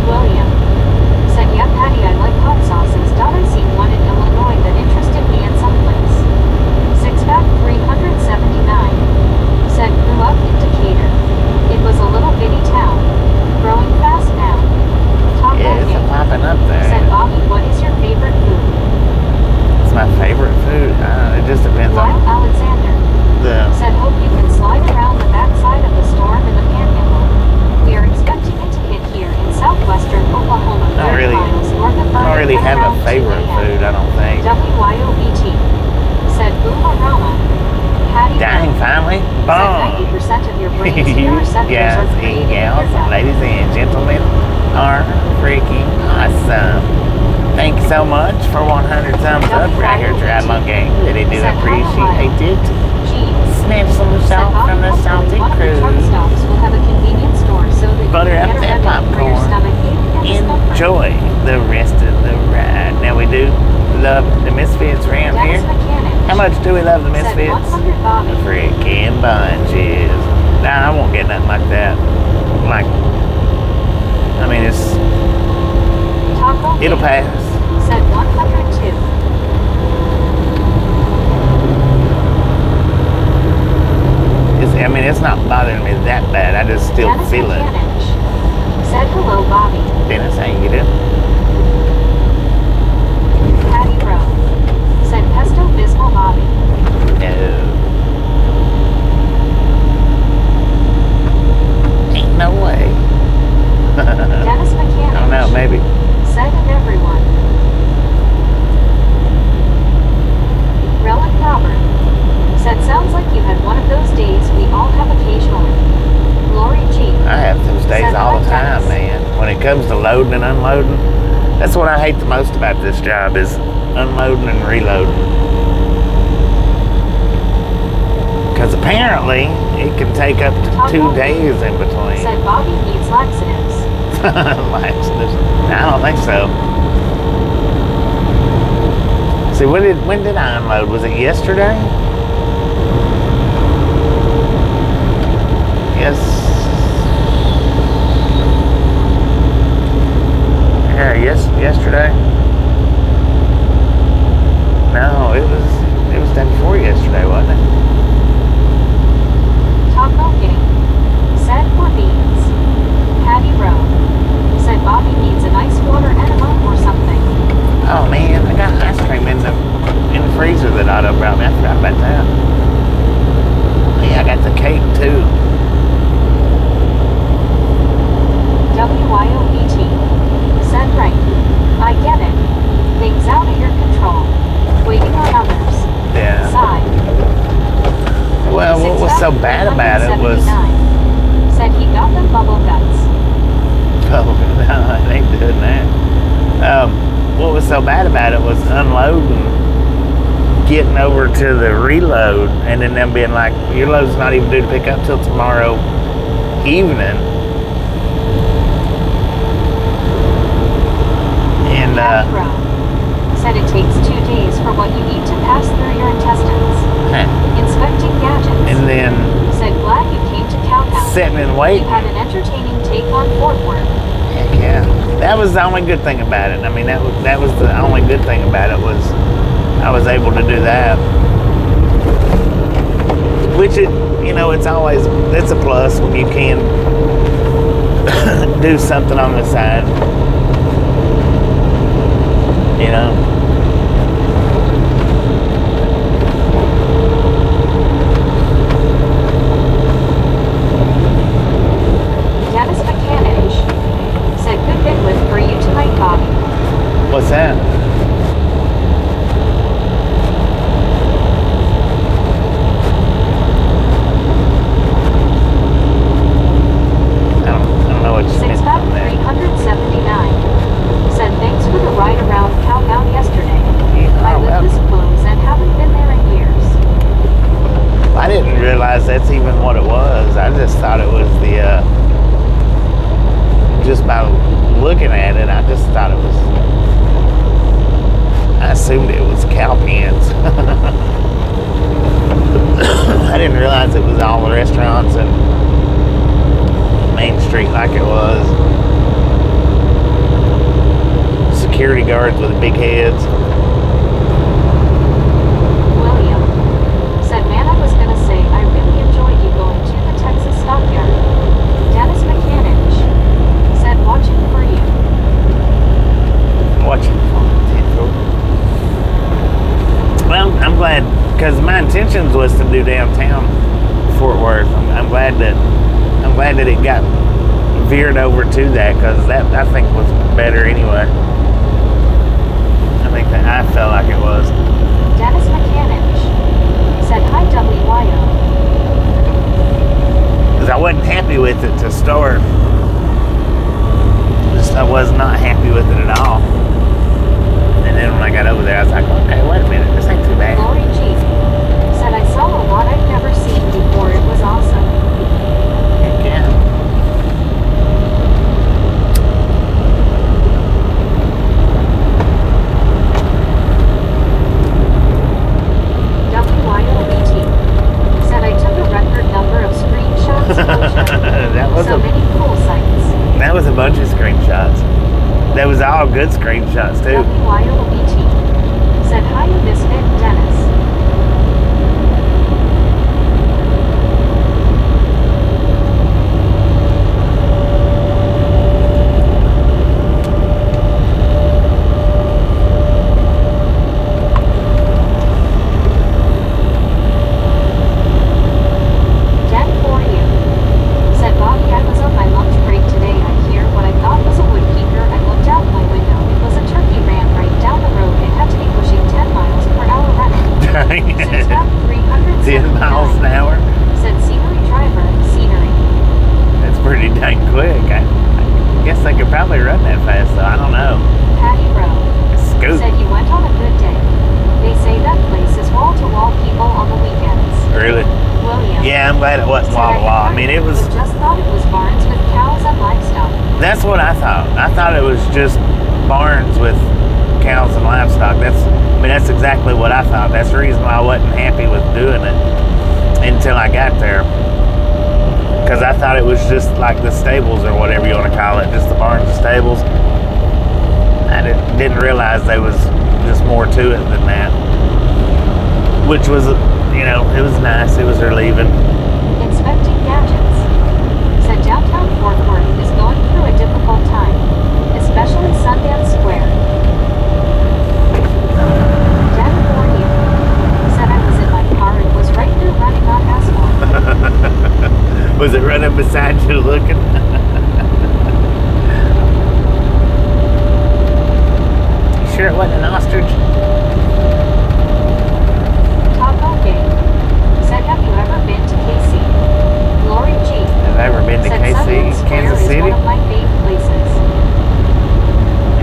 William said, yeah, Patty, I like hot sauces. I seen one in Illinois that interested me in some place. 6-pack 379. Said, grew up in Decatur. It was a little bitty town. Growing fast now. Top Yeah, it's popping up there. Said, Bobby, what is your favorite food? It's my favorite food. It just depends Lyle on Alexander the. said, hope you can slide around the backside of the storm in the Panhandle. We are expecting it to hit here in southwestern Oklahoma, 30 miles north of Vernon. I don't really have a around favorite 2 a.m. food. I don't think. WYOBT said, Boomarama. Patty Dang, finally, said boom. 90% of your brain's You neuroreceptors guys are and created in gals, your gut. ladies and gentlemen, are freaking awesome. Thank you so much for 100 thumbs up right here, Triathlon Gang. Really do appreciate it. Snatch some salt from the salty cruise. Stops will have a convenience store so that Butter you up can get that a remedy for your popcorn. stomach and discomfort. Enjoy the rest of the ride. Now we do love the Misfits around Dennis here. Mechanic How much do we love the said Misfits? 100 Bobby. Freaking bunches. Nah, I won't get nothing like that. Like, I mean, Taco it'll King pass. said 102. I mean, it's not bothering me that bad. I just still Dennis feel it. Mechanic said hello, Bobby. Dennis, how you doing? Patty Rowe said pesto bismol, Bobby. No. Ain't no loading and unloading. That's what I hate the most about this job is unloading and reloading. Because apparently it can take up to 2 days in between. Said Bobby needs laxatives. Laxatives? I don't think so. See, when did I unload? Was it yesterday? Yes. Yeah, yesterday. No, it was day before yesterday, wasn't it? Taco King. Said more beans. Patty Rowe. Said Bobby needs an ice water enema or something. Oh man, I got ice cream in the freezer that Otto brought me. I forgot about that. Yeah, I got the cake too. WYOBT. Said right. I get it. Things out of your control. Waiting on others. Yeah. Sigh. Well, what was so bad about it was... Said he got them bubble guts. Oh, no, it ain't doing that. What was so bad about it was unloading, getting over to the reload, and then them being like, your load's not even due to pick up till tomorrow evening. And, said it takes 2 days for what you eat to pass through your intestines. Inspecting gadgets. And then... Said glad you came to Cowtown. Sitting and waiting. You had an entertaining take on Fort Worth. Heck yeah. That was the only good thing about it. I mean, that was the only good thing about it was I was able to do that. Which, it's a plus when you can do something on the side. You know? What's that? I don't know what you meant on there. 379. Said thanks for the ride around Cowtown yesterday. Yeah, I live this close and haven't been there in years. I didn't realize that's even what it was. I just thought it was the just by looking at it, I just thought it was... I assumed it was cow pens. I didn't realize it was all the restaurants and Main Street like it was. Security guards with big heads. William. Said, man, I was gonna say, I really enjoyed you going to the Texas stockyard. Dennis McCanich. Said, watching for you. Watching for potential. Well, I'm glad, because my intentions was to do downtown Fort Worth. I'm glad that it got veered over to that, because that I think was better anyway. I think that I felt like it was. Dennis McCanich said, hi WYO. Because I wasn't happy with it to start. I was not happy with it at all. And then when I got over there, I was like, okay, wait a minute, this ain't too bad. Lori G said, I saw a lot I've never seen before. It was awesome. Heck yeah. WYOBT said, I took a record number of screenshots. So many cool sights. That was a bunch of screenshots. That was all good screenshots too. WYOBT said, hi, Misfit Dennis. Yeah, I'm glad it wasn't Said Walla Walla. I mean, it was. You just thought it was barns with cows and livestock. That's what I thought. I thought it was just barns with cows and livestock. That's exactly what I thought. That's the reason why I wasn't happy with doing it until I got there. Because I thought it was just like the stables or whatever you want to call it, just the barns and stables. I didn't realize there was just more to it than that. Which was, it was nice. It was relieving. Inspecting gadgets. Said downtown Fort Worth is going through a difficult time, especially Sundance Square. Dad for you. Said I was in my car and was right there running on asphalt. Was it running beside you looking? You sure it wasn't an ostrich? Taco Gang. Said have you ever been to KC? Lori G. Have I ever been to Said KC, Sundance Square Kansas is City? one of my favorite places.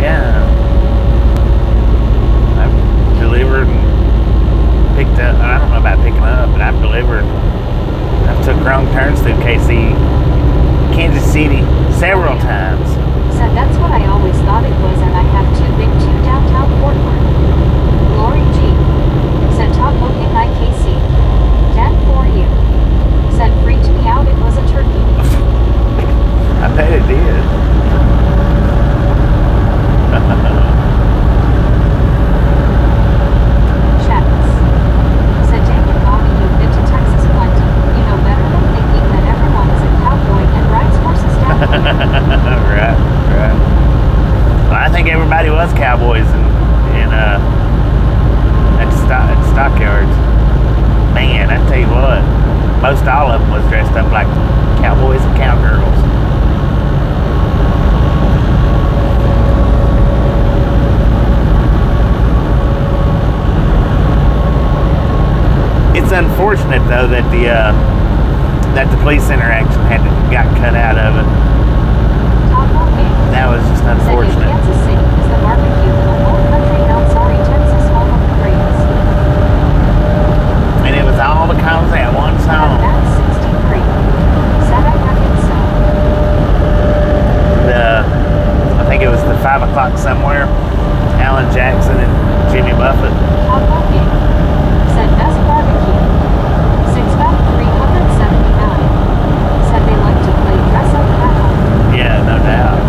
Yeah. I've delivered and picked up. I don't know about picking up, but I've delivered. I've took wrong turns through KC, Kansas City several times. Said that's what I always thought it was and I have too been to downtown Fort Worth. Lori G. Said top looking like KC. Dad for you. Said freaked me out it was a turkey. I bet it did. Chats. Said dang it Bobby you've been to Texas plenty. You know better than thinking that everyone is a cowboy and rides horses down here. Right. Well, I think everybody was cowboys at stockyards. Man, I tell you what, most all of them was dressed up like cowboys and cowgirls. It's unfortunate though that the police interaction got cut out of it. Taco Gang. That was just Said in unfortunate. Kansas City is the barbecue in the whole country now sorry Texas home of the greatest. And it was all because that one song. That's 63. Said I reckon so. I think it was the 5 o'clock somewhere. Alan Jackson and Jimmy Buffett. Taco Gang. Said best barbecue. 6-pack 379. Said they like to play dress up at home. Yeah, no doubt.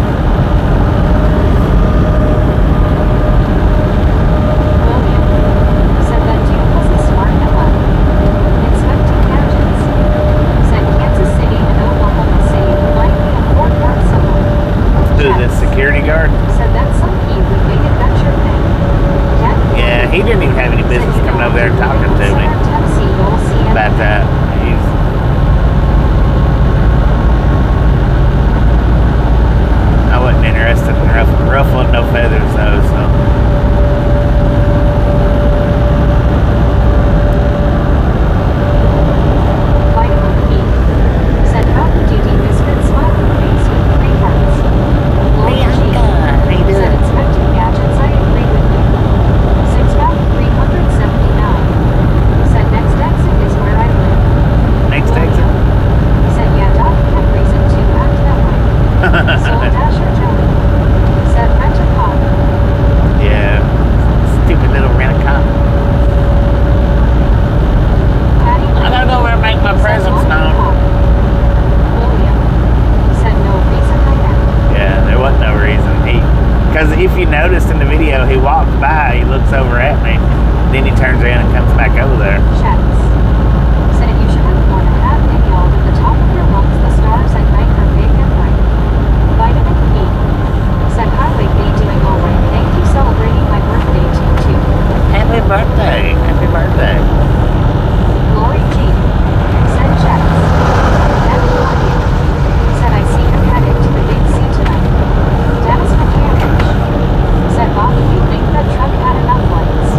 William. Said that dude wasn't smart enough. Inspecting gadgets. Said Kansas City and Oklahoma City might be a Fort Worth somewhere. Who, the security guard? Said that's some key we made adventure thing. Dad, Yeah, he didn't even have any business coming over there and talking to me about that. I wasn't interested in ruffling no feathers though, so. Vitamin E. Said how could you misfit smiling face with 3 hearts? Lori G. Said inspecting gadgets I agree with you. 6-pack 379. Said next exit is where I live. Next exit? Said yeah Doc had reason to act that way. Soul Dasher Joey. Said rent a car. Yeah. Stupid little rent-a-cop. Patty. I gotta go over and make my presents known. William. Said no reason I had. Yeah, there wasn't no reason. Because if you noticed in the video, he walked by, he looks over at me, then he turns around and comes back over there. Chats. Said you should have worn a hat and yelled at the top of your lungs the stars at night are big and bright. Vitamin E. Said highway be doing alright. Thank you celebrating my birthday too. Happy birthday. Happy birthday. Lori G. Said chats. Dad for you. Said I see him headed to the big C tonight. Dad's mechanic. Said Bobby you think that truck had enough lights.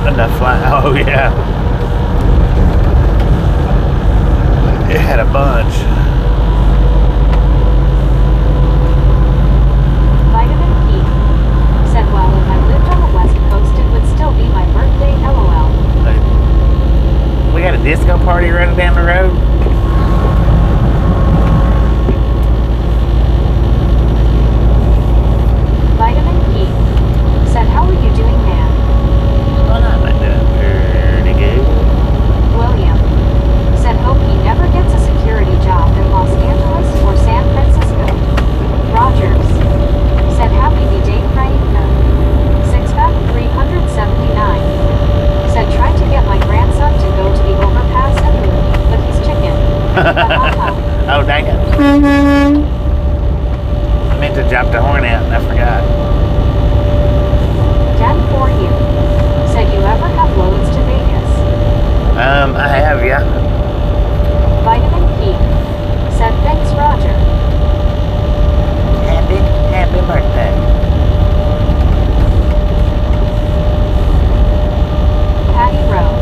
Enough light. Oh, yeah. Oh, dang it. I meant to drop the horn out and I forgot. 10 for you. Said you ever have loads to Vegas? I have, yeah. Vitamin P. Said thanks, Roger. Happy birthday. Patty Rowe.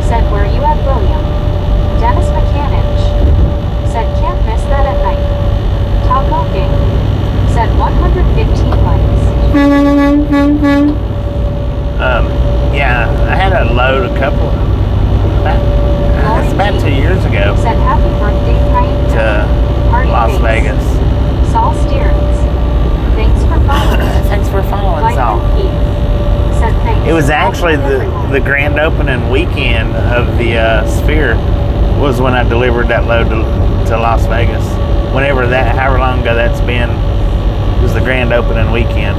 Said were you at William? Dennis Mechanic. Said can't miss that at night. Taco King. Said 115 likes. Yeah, I had a load it's about 2 years ago Said happy birthday, Frank. to Party Las face. Vegas. Saul Stearns. Thanks for following. Thanks for following, Saul. Vitamin P. Said thanks. It was actually the grand opening weekend of the Sphere was when I delivered that load to Las Vegas. However long ago that's been, it was the grand opening weekend.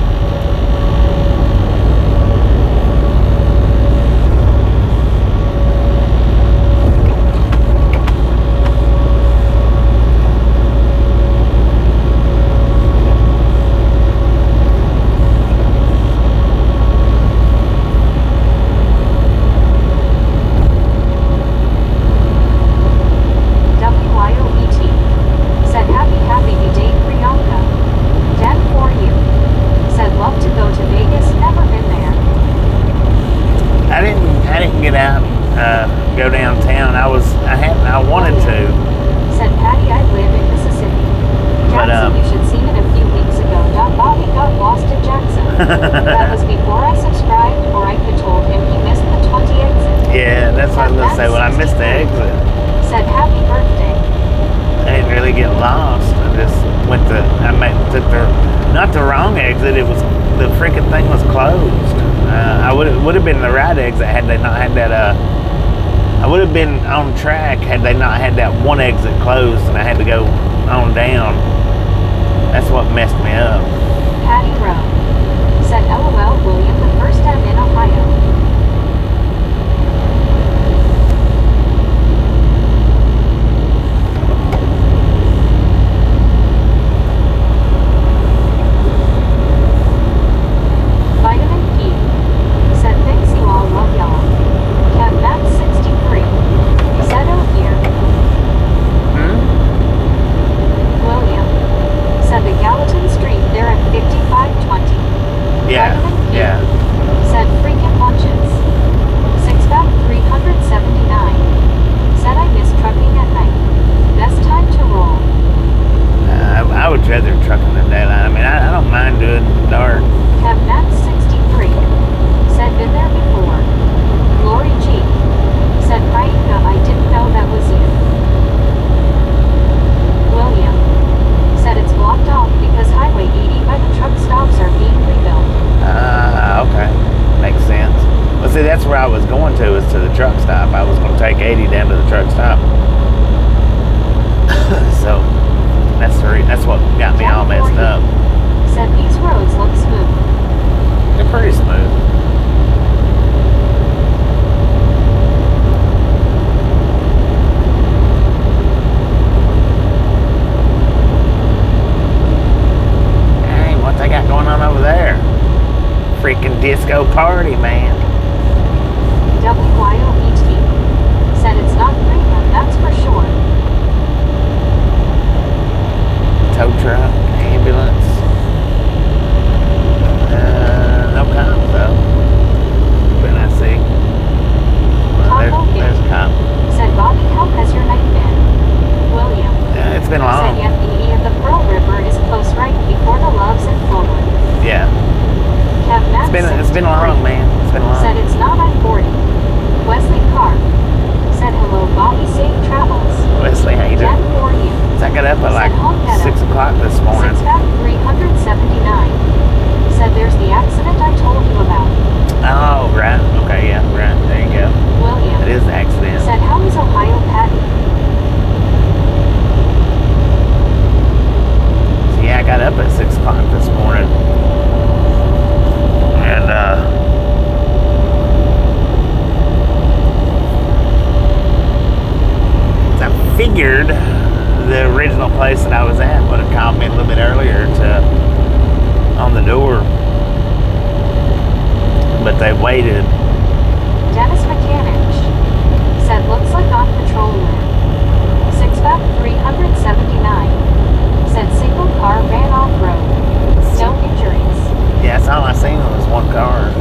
Go downtown. I wanted to. Said Patty, I live in Mississippi. But, Jackson, you should seen it a few weeks ago. Bobby got lost in Jackson. That was before I subscribed, or I could told him he missed the 20 exit. Yeah, that's what I was gonna say. When I missed the exit. Said happy birthday. I didn't really get lost. I just took not the wrong exit. It was the freaking thing was closed. I would have been the right exit had they not had that. I would have been on track had they not had that one exit closed and I had to go on down. That's what messed me up. Patty Rowe. Said LOL, William, the first time in Ohio. Vitamin P. Said thanks, you all love y'all. Kev Max 63. Said oh here. William. Said the Gallatin Street there at 5520. Yeah, Vitamin P. yeah. Said freaking lunches. 6-pack 379. Said I miss trucking at night. Best time to roll. I would rather truck in the daylight. I mean, I don't mind doing dark. Kev Max 63. Said been there before. Lori G. Said Priyanka, I didn't know that was you. William. Said it's blocked off because Highway 80 by the truck stops are being rebuilt. Okay. Makes sense. Well, see, that's where I was going to, is to the truck stop. I was going to take 80 down to the truck stop. So, that's what got me all messed up. Said these roads look smooth. They're pretty smooth. Hey, what they got going on over there? Freaking disco party, man. WYOET. Said it's not Greenland, that's for sure. Tow truck, ambulance. No cops though. But I see. Well, there's a cop. Said Bobby, how has your night been? William. It's been long. Said yet the E of the Pearl River is close right before the Loves and Flowood. Yeah. Kev Max It's been long, man. It's been long. Said it's not at 40. Wesley Carr. Said hello, Bobby, safe travels. Wesley, how you doing? 10 for you. I got up at like 6 o'clock this morning. 6-pack 379. Said there's the accident I told you about. Oh, right. Okay, yeah, right. There you go. William. It is the accident. Said how is Ohio, Patty? So, yeah, I got up at 6 o'clock this morning. And, I figured the original place that I was at would have called me a little bit earlier on the door. But they waited. Dennis Mechanic said looks like on patrol room. 6-379 said single car ran off road. No injuries. Yeah, that's all I seen was one car.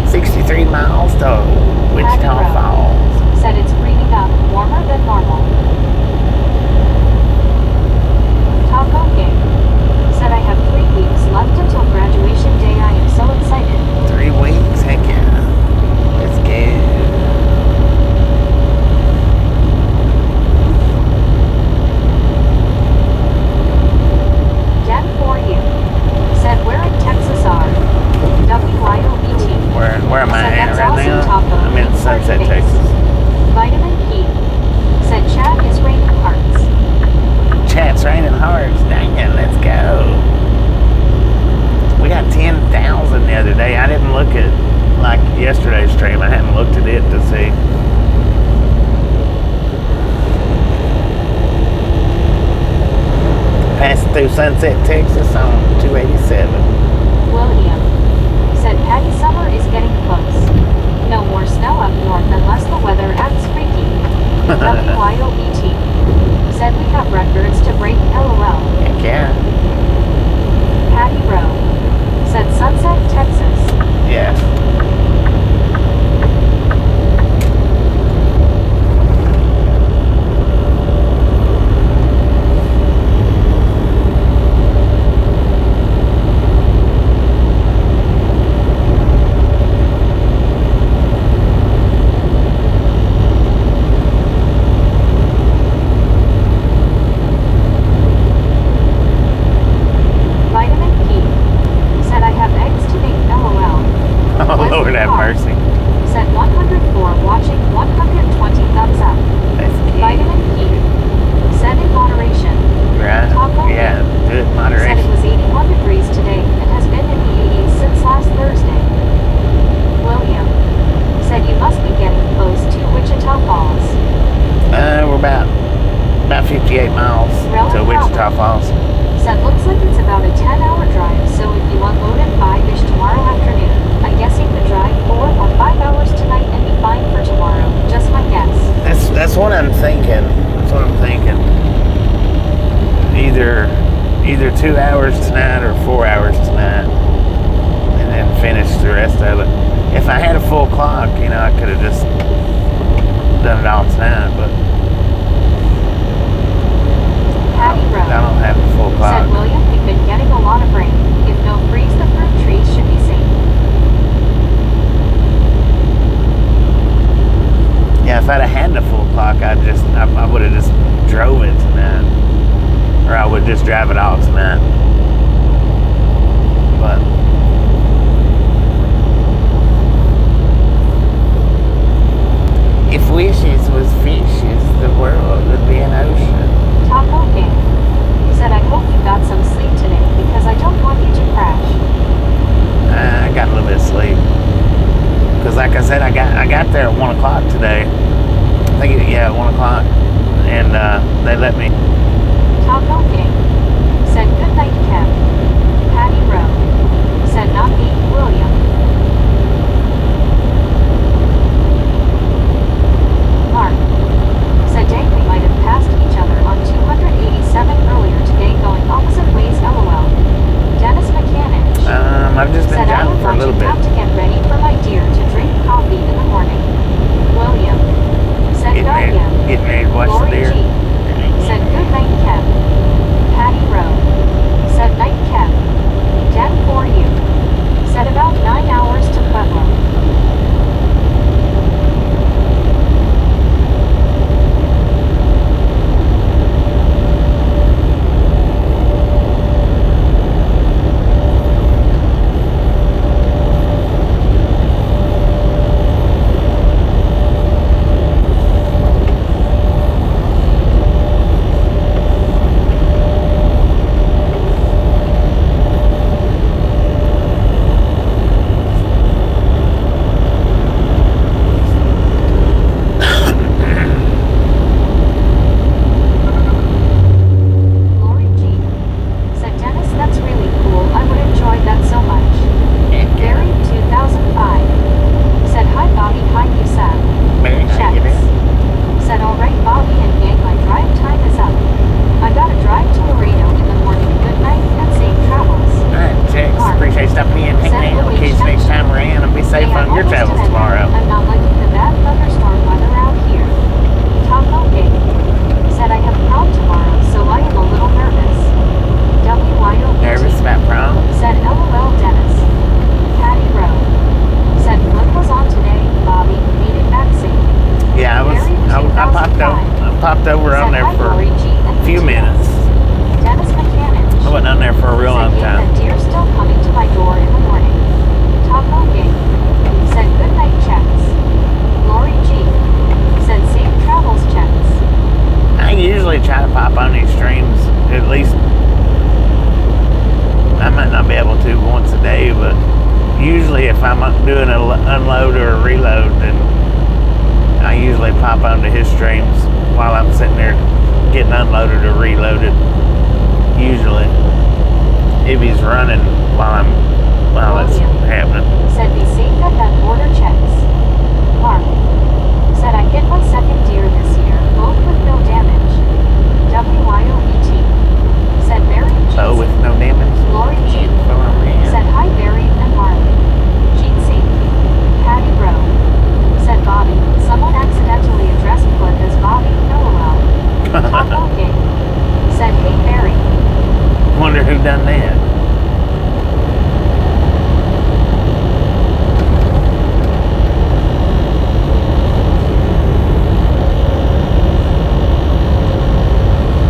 63 miles to Wichita Falls. Said it's breathing up warmer than normal. Taco King said I have 3 weeks left until graduation day. I am so excited. 3 weeks? Heck yeah. Let's go. Den for you. Said where in Texas are? WYOBT. Where am I Said at that's right awesome, now? Taco. I'm in Sunset, Texas. Vitamin P. Said chat is raining hearts. Chat's raining hearts. Dang it, let's go. We got 10,000 the other day. I didn't look at like yesterday's stream. I hadn't looked at it to see. Passing through Sunset, Texas on 287. William said Patty Summer is getting close. No more snow up north unless the weather acts freaky. WYOBT said we have records to break. LOL. Heck yeah. Patty Rowe said Sunset, Texas. Yeah. Vitamin P said I have eggs to make. LOL. Oh, Lord have mercy. Said 104 watching 120 thumbs up. That's cute. Vitamin P said in moderation. Right? Taco Yeah, good said it moderation. was 81 degrees today and has been in the 80s since last Thursday. William said you must be getting close to Wichita Falls. We're about 58 miles to Wichita Falls. Said looks like it's about a 10-hour drive, so if you unload at 5-ish tomorrow afternoon, I guess you could drive 4 or 5 hours tonight and be fine for tomorrow. Just my guess. That's what I'm thinking. That's what I'm thinking. Either 2 hours tonight or 4 hours tonight, and then finish the rest of it. If I had a full clock, I could have just done it all tonight, but Patty Rowe I don't have a full clock. said William, we've been getting a lot of rain. If no freeze, the fruit trees should be safe. Yeah, if I'd have had the full clock, I would have just drove it tonight, or I would just drive it all tonight. But if wishes was fishes, the world would be an ocean. Taco King said I hope you got some sleep today because I don't want you to crash. I got a little bit of sleep. Because like I said, I got there at 1 o'clock today. I think, 1 o'clock. And they let me. Taco King said good night least, I might not be able to once a day, but usually if I'm doing an unload or a reload, then I usually pop onto his streams while I'm sitting there getting unloaded or reloaded. Usually, if he's running while it's happening. Said be safe at that border checks. Mark. Said I hit my second deer this year, both with no damage. WYOET. Said Barry and Oh, with no damage? Lori G. Said hi Barry and Marley. Gene C. Patty Bro. Said Bobby. Someone accidentally addressed Cliff as Bobby. LOL. Taco Gang. Said hey Barry. Wonder who done that.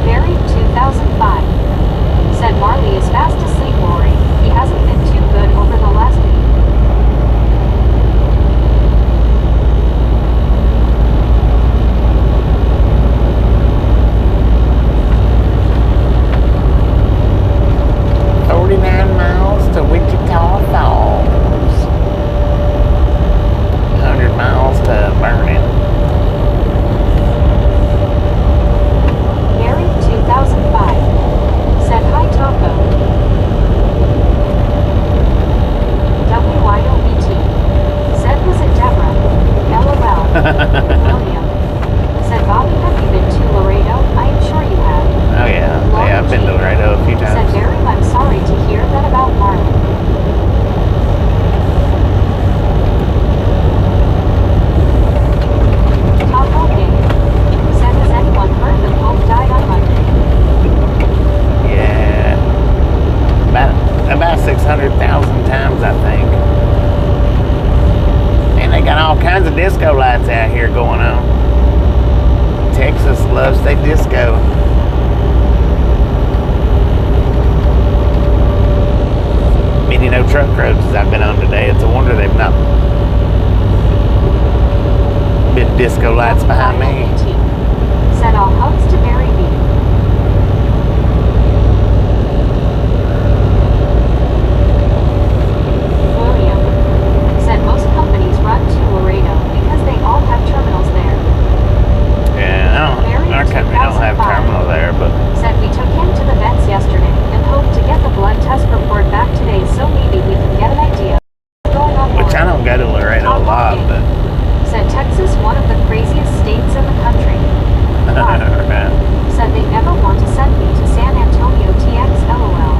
Barry 2005. Said Marley is fast asleep, Lori. He hasn't been too good over the last week. To Wichita Falls. 100 miles to Vernon. Gary 2005. Said hi Taco. WYOBT. Said was it Deborah? LOL. William. Said Bobby, have you been to Laredo? I am sure you have. Oh yeah, yeah, I've been to Laredo a few times. Said Barry, I'm sorry to hear that about Marley. Taco Gang. Said has anyone heard that Pope died on Monday? Yeah, about 600,000 times, I think. And they got all kinds of disco lights out here going on. Texas loves their disco. Many no truck roads as I've been on today. It's a wonder they've not been disco lights behind me. Said all hugs to Barry B. William. Said most companies run to Laredo because they all have terminals there. Yeah, our company don't have terminal there, but said we took him to the vets yesterday and hope to get the blood test report back today so maybe we can get an idea what's going on. Which I don't go to Laredo a lot, but said Texas one of the craziest states in the country. Said they never want to send me to San Antonio TX LOL.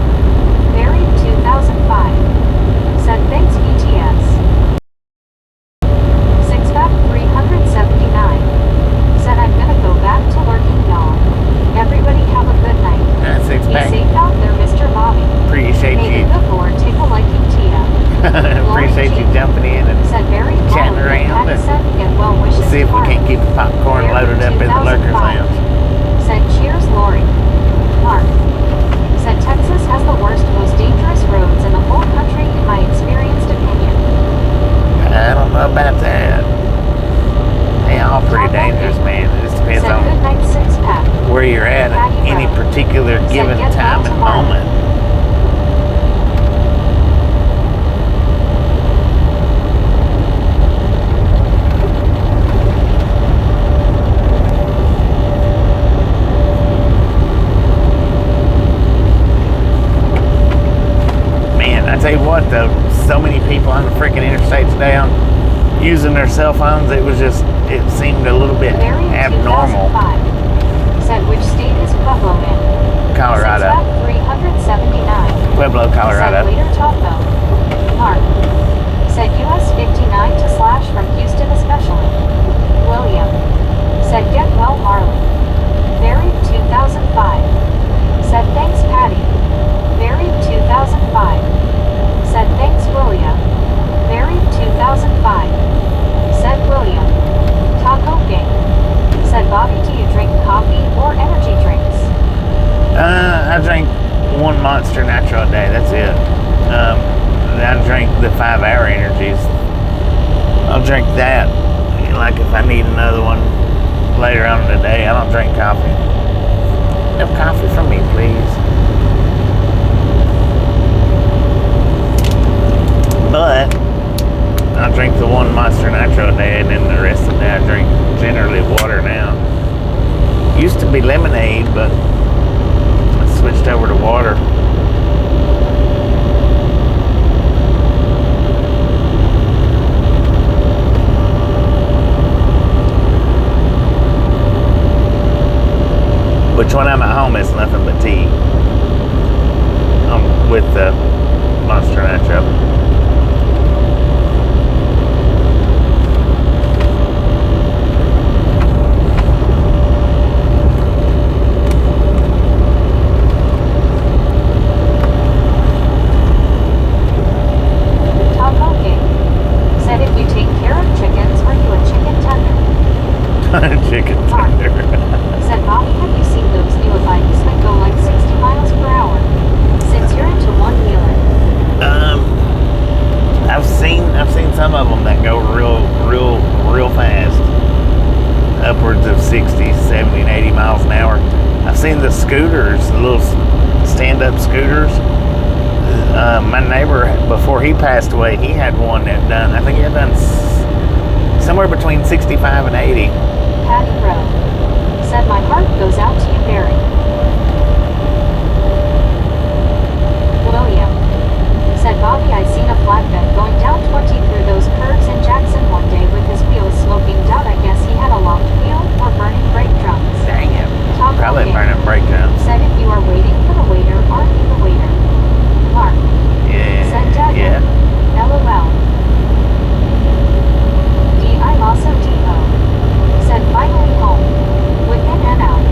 Buried 2005. Said thanks BTS. Sixpack 379. Said I'm gonna go back to working y'all. Everybody have a good night. Six Be pack. safe out there, Mr. Bobby. Appreciate May you. the good Lord take a liking to ya. Appreciate you jumping in and said Barry chatting around, and get well wishes we'll see if we can't keep the popcorn Barry loaded up in the lurkers 2005. lounge. Said cheers, Lori. Mark. Said Texas has the worst, most dangerous roads in the whole country in my experienced opinion. I don't know about that. They all pretty dangerous, man. It just depends said on good night, six pack. where you're at any particular given get time well and tomorrow. moment. Man, I tell you what though, so many people on the freaking interstate today on using their cell phones, it seemed a little bit Barry abnormal. 2005. Said which state is Pueblo in? Colorado. Sixpack 379. Pueblo, Colorado. Said later Taco. Mark. Said US 59 to slash from Houston especially. William. Said get well Marley. Buried 2005. Said thanks Patty. Buried 2005. Said thanks William. Buried 2005. Said William. Taco Gang. Said Bobby, do you drink coffee or energy drinks? I drink one Monster Nitro a day. That's it. I drink the 5-hour energies. I'll drink that. Like if I need another one later on in the day. I don't drink coffee. No coffee for me, please. But I drink the one Monster Nitro a day, and then the rest of the day I drink generally water now. Used to be lemonade, but I switched over to water. Which when I'm at home, it's nothing but tea. With the Monster Nitro. Chicken tender. Said Bobby, have you seen those new bikes that go like 60 miles per hour? Since you're into one-wheeler. I've seen some of them that go real fast. Upwards of 60, 70, and 80 miles an hour. I've seen the scooters, the little stand-up scooters. My neighbor, before he passed away, he had one that done, I think he had done somewhere between 65 and 80. Patty Rowe. Said my heart goes out to you, Barry. William. Said Bobby, I seen a flatbed going down 20 through those curves in Jackson one day with his wheels sloping down. I guess he had a locked wheel or burning brake drums. Dang it. Top Probably okay. burning brake drums. Said if you are waiting for the waiter, aren't you the waiter? Mark. Yeah. Said Dad. Yeah. LOL. I'm also Depot. Said finally home. Within an hour.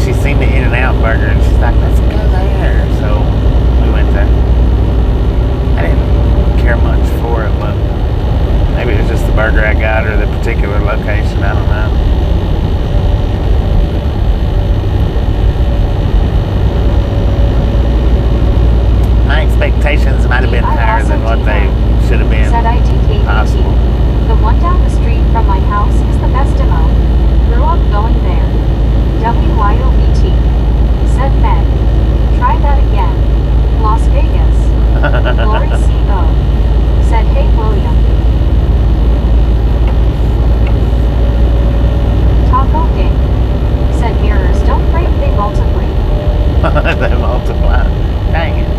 She's seen the In-N-Out burger, and she's like, let's go there. So we went there. I didn't care much for it, but maybe it was just the burger I got or the particular location. I don't know. My expectations might have been higher than what they should have been possible. The one down the street from my house is the best demo. Grew up going there. WYOVT. Said Meg. Try that again. Las Vegas. Lori CO. Said hey William. Taco Gang. Said mirrors don't break, they multiply. They multiply. Dang it.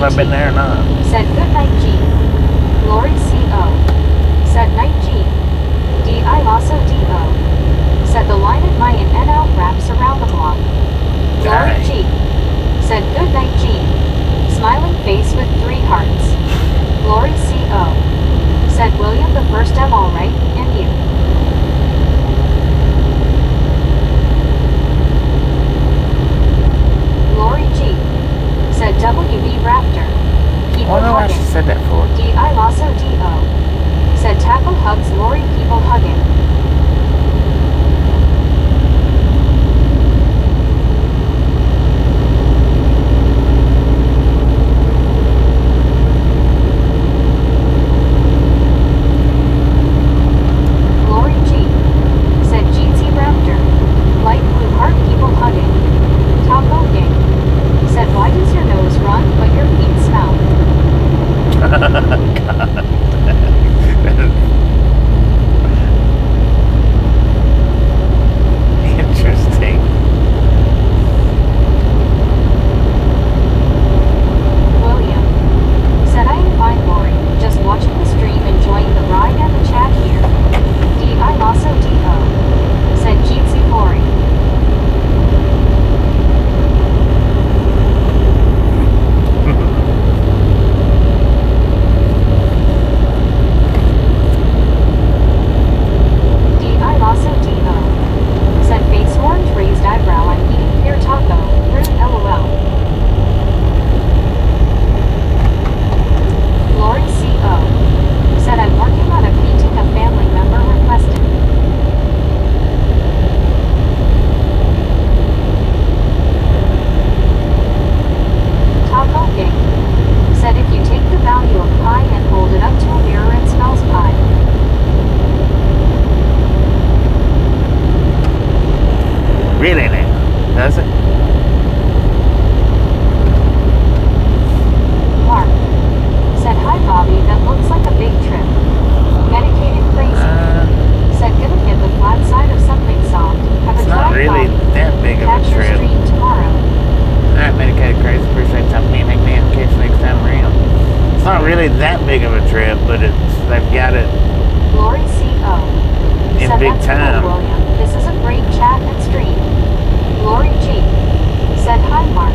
I've been there or not. Said good night G. Lori CO. Said night G. D.I. Lasso D.O. Said the line at my In-N-Out wraps around the block. Lori G. Said good night G. Smiling face with 3 hearts. Lori CO. Said William the first M alright, and you. Lori G. Said WB Raptor. People I wonder why she said that for. D.I. Lasso D.O. Said tackle hugs Lori people hugging. Lori G. Said Jeezy Raptor. Light blue heart people hugging. Taco Gang. Said why does your nose run but your feet smell? God. Interesting. William. Said I am fine Lori, just watching the stream enjoying the ride and the chat here. D.I. Lasso D.O. Said Jeezy Lori. Really now, does it? Mark. Said hi Bobby, that looks like a big trip. Medicated crazy. Said gonna get the flat side of something soft. Have a It's not really Bobby. that big of Catch a your trip. stream tomorrow. Alright, medicated crazy. Appreciate time me and hang me and catch next time around. It's not really that big of a trip, but they've got it Lori CO. in Said big that's time. cool, William. This is a great chat and stream. Lori G. Said hi Mark.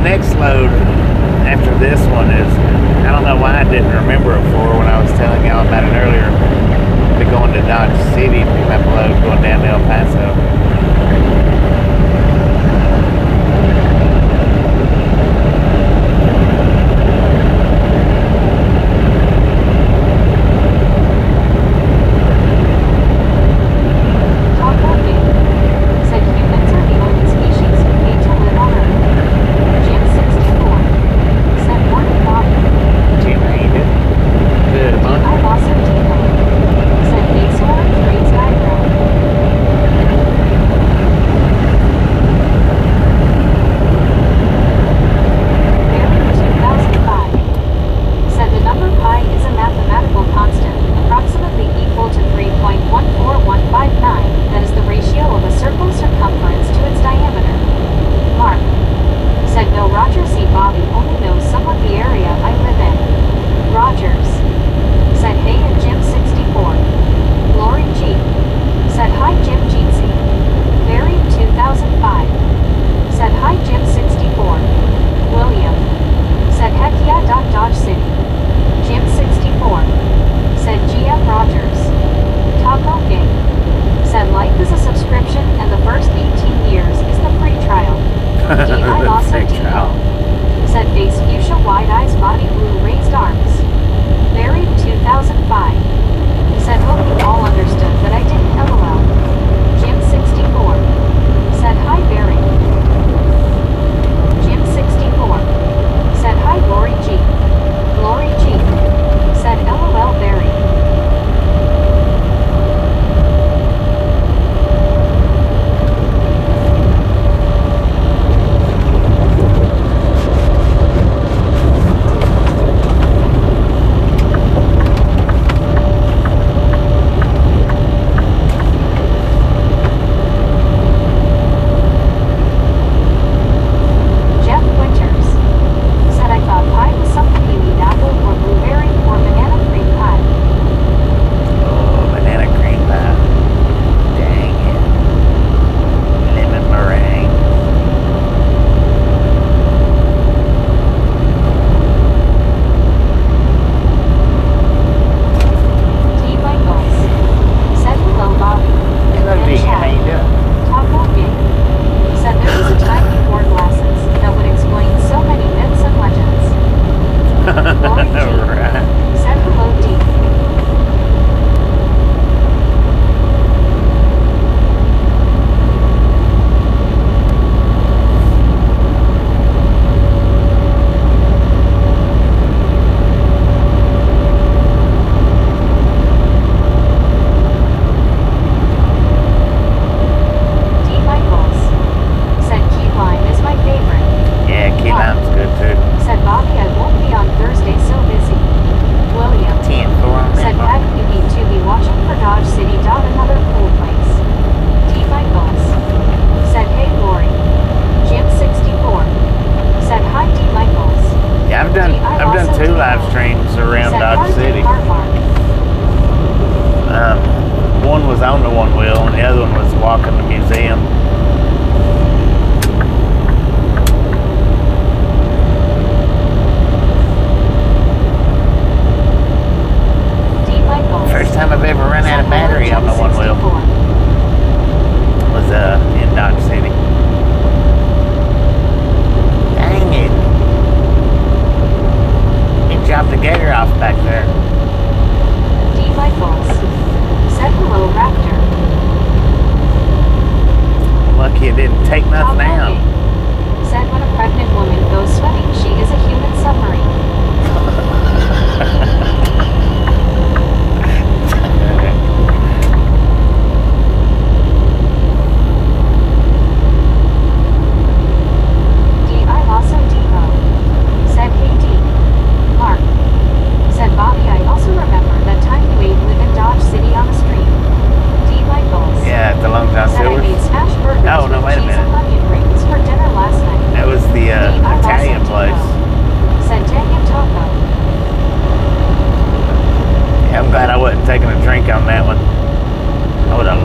next load after this one is, I don't know why I didn't remember it before when I was telling y'all about it earlier. Be going to Dodge City to pick up a load going down to El Paso.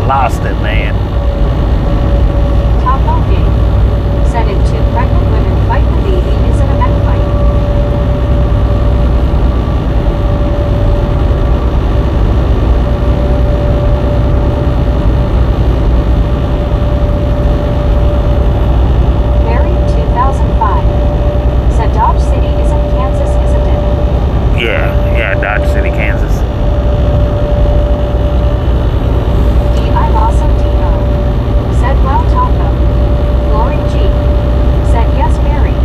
lost it, man. Top Gate, set in 2. pregnant women fight the baby isn't a men fight. Married 2005. Said Dodge City is in Kansas, isn't it? Yeah, Dodge City, Kansas. D.I. Lawson D.O. Said well taco. Lori G. Said yes, Mary.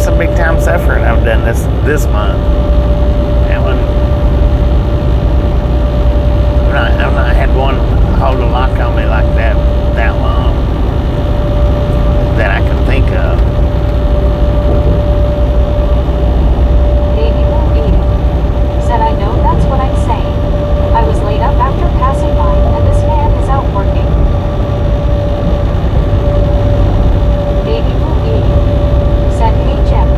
that's a big time suffering I've done this month. That one, I've not had one hold a lock on me like that long that I can think of. Baby Blue Eden said, I know that's what I'm saying. I was laid up after passing by, and this man is out working. Baby Blue Eden said, hey Jim.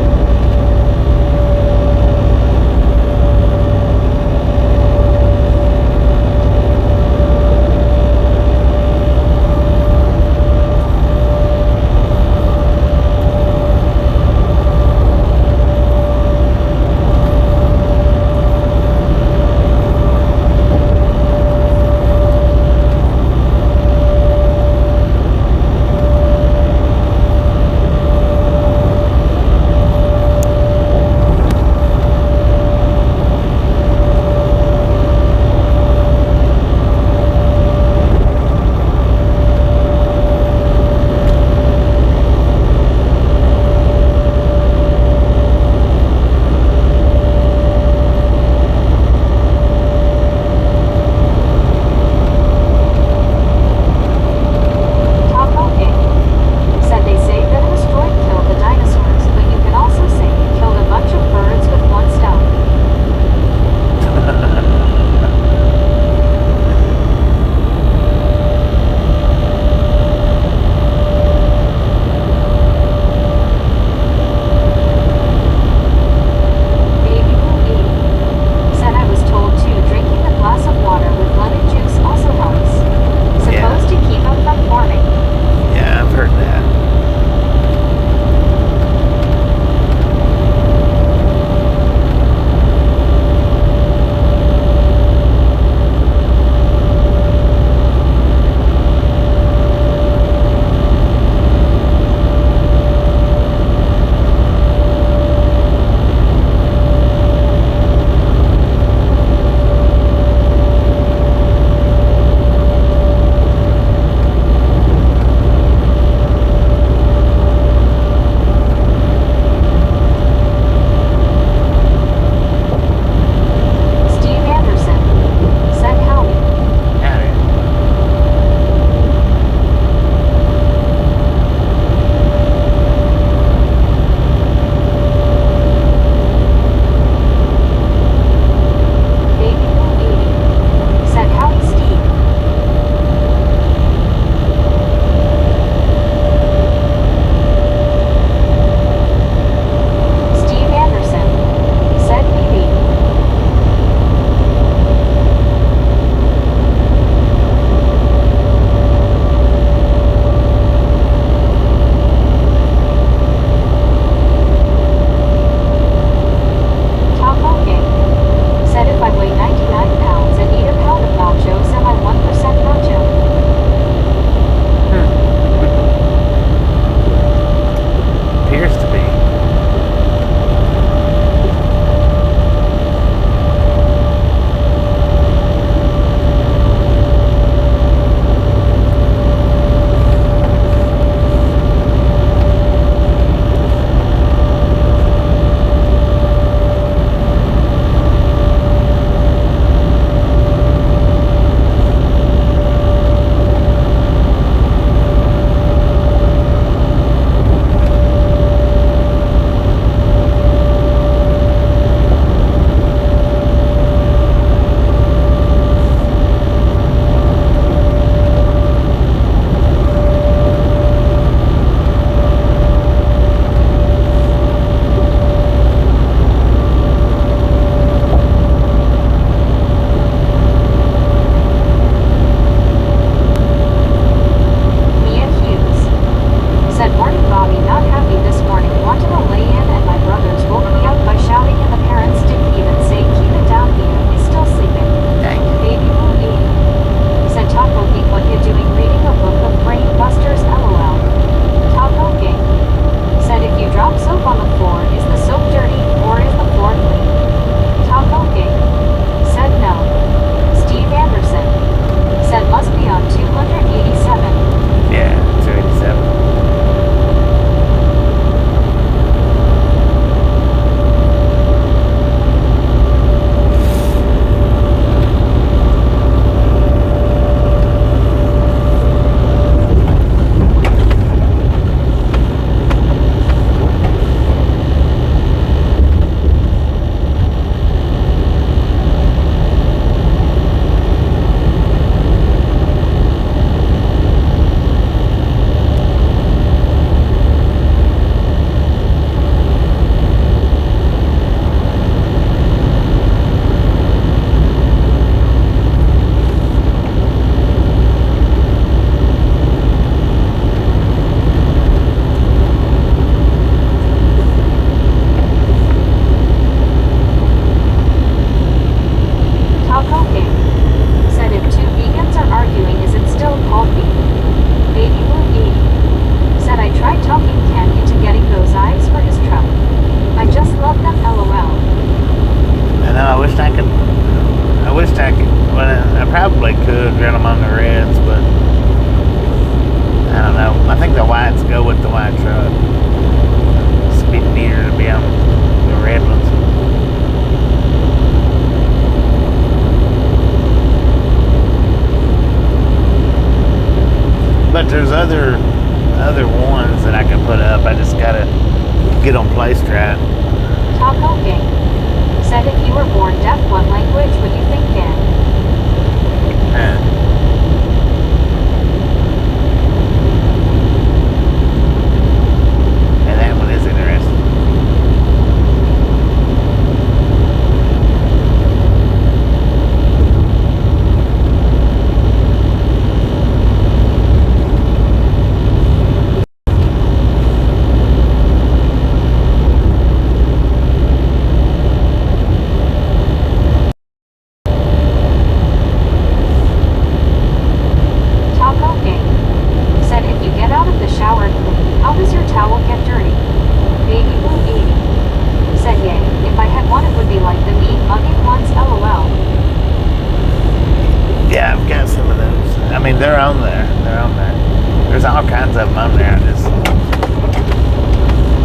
placed right. Taco King said if you were born deaf, what language would you think in? And that one is interesting. Taco King said if you get out of the shower clean, how does your towel get dirty? Baby Blue 80 said yay, if I had one it would be like the meat mugging ones, lol. Yeah, I've got some of those. I mean, they're on there. They're on there. There's all kinds of them on there.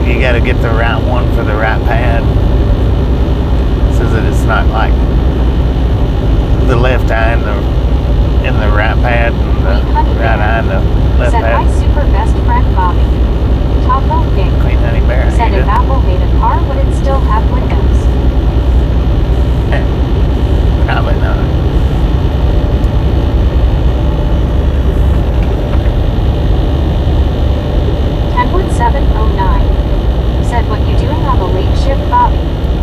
You got to get the right one for the right pad, so that it's not like the left eye in the right pad and the right eye in the left said pad. my super best friend Bobby. Taco King Clean Honey Bear. said if Apple made a car, would it still have windows? Probably not. Kenwood 709 said what you doing on the late shift, Bobby?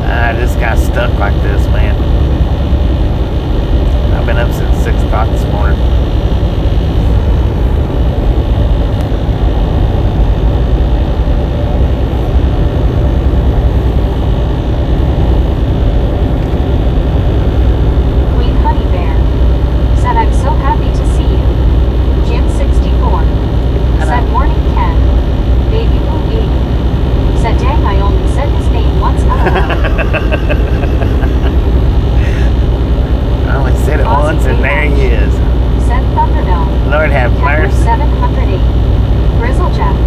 I just got stuck like this, man. I've been up since 6 o'clock this morning. Queen Honey Bear said I'm so happy to see you. Jim 64 said morning Ken. Baby Blue 80 said dang I only said his name once, lol. I only said it once and there he is. Said Thunderdome. Lord have Kenwood mercy. 708 Grizzlejack.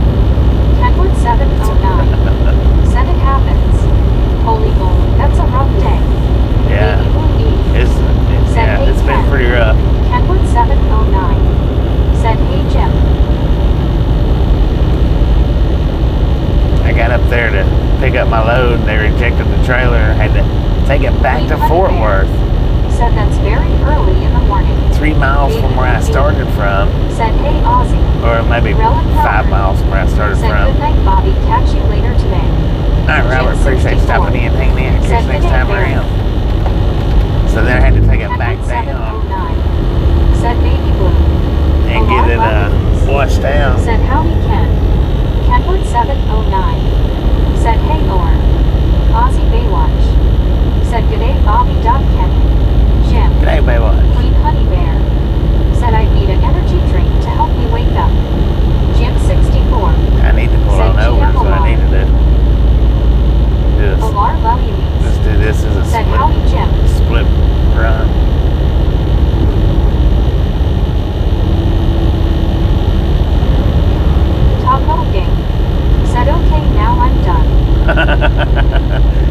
Kenwood 709 said it happens. Holy moly, that's a rough day. Yeah, Baby Blue 80 it's been pretty rough. Kenwood 709 said hey Jim. I got up there to pick up my load and they rejected the trailer. I had to take it back to Fort Worth, Said that's very early in the morning. 3 miles from where I started from, Said hey Ozzy. or maybe 5 miles from where I started Said from. good night Bobby, catch you later today. All right, Robert, appreciate stopping in, hanging in. Catch you next time around. So then I had to take it back down 709 said baby blue. and get it washed out. Said howdy Ken. Kenwood 709 said hey or Ozzy Baywatch. Said g'day Bobby. Kenny. Jim. G'day, Baywatch. Queen Honey Bear said I'd need an energy drink to help me wake up. Jim 64 I need to pull said on over, GM so I need to just Alar Levy let's do this as a said howdy Jim. split run. Taco Gang said okay now I'm done.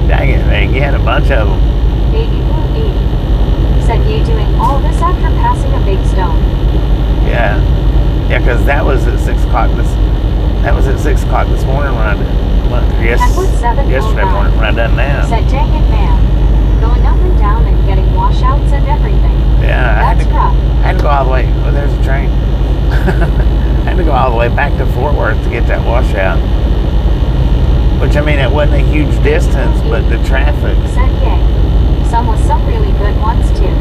Dang it, man, you had a bunch of them. Baby Blue 80 said you doing all this after passing a big stone. Yeah, because that was at 6 o'clock that was at 6 o'clock this morning when I did. Kenwood 709 Yesterday morning when I done that. said dang it man. Going up and down and getting washouts and everything. Yeah, That's rough. I had to go all the way. Oh, there's a train. I had to go all the way back to Fort Worth to get that washout. Which, I mean, it wasn't a huge distance, but the traffic. Said yay. Some really good ones too.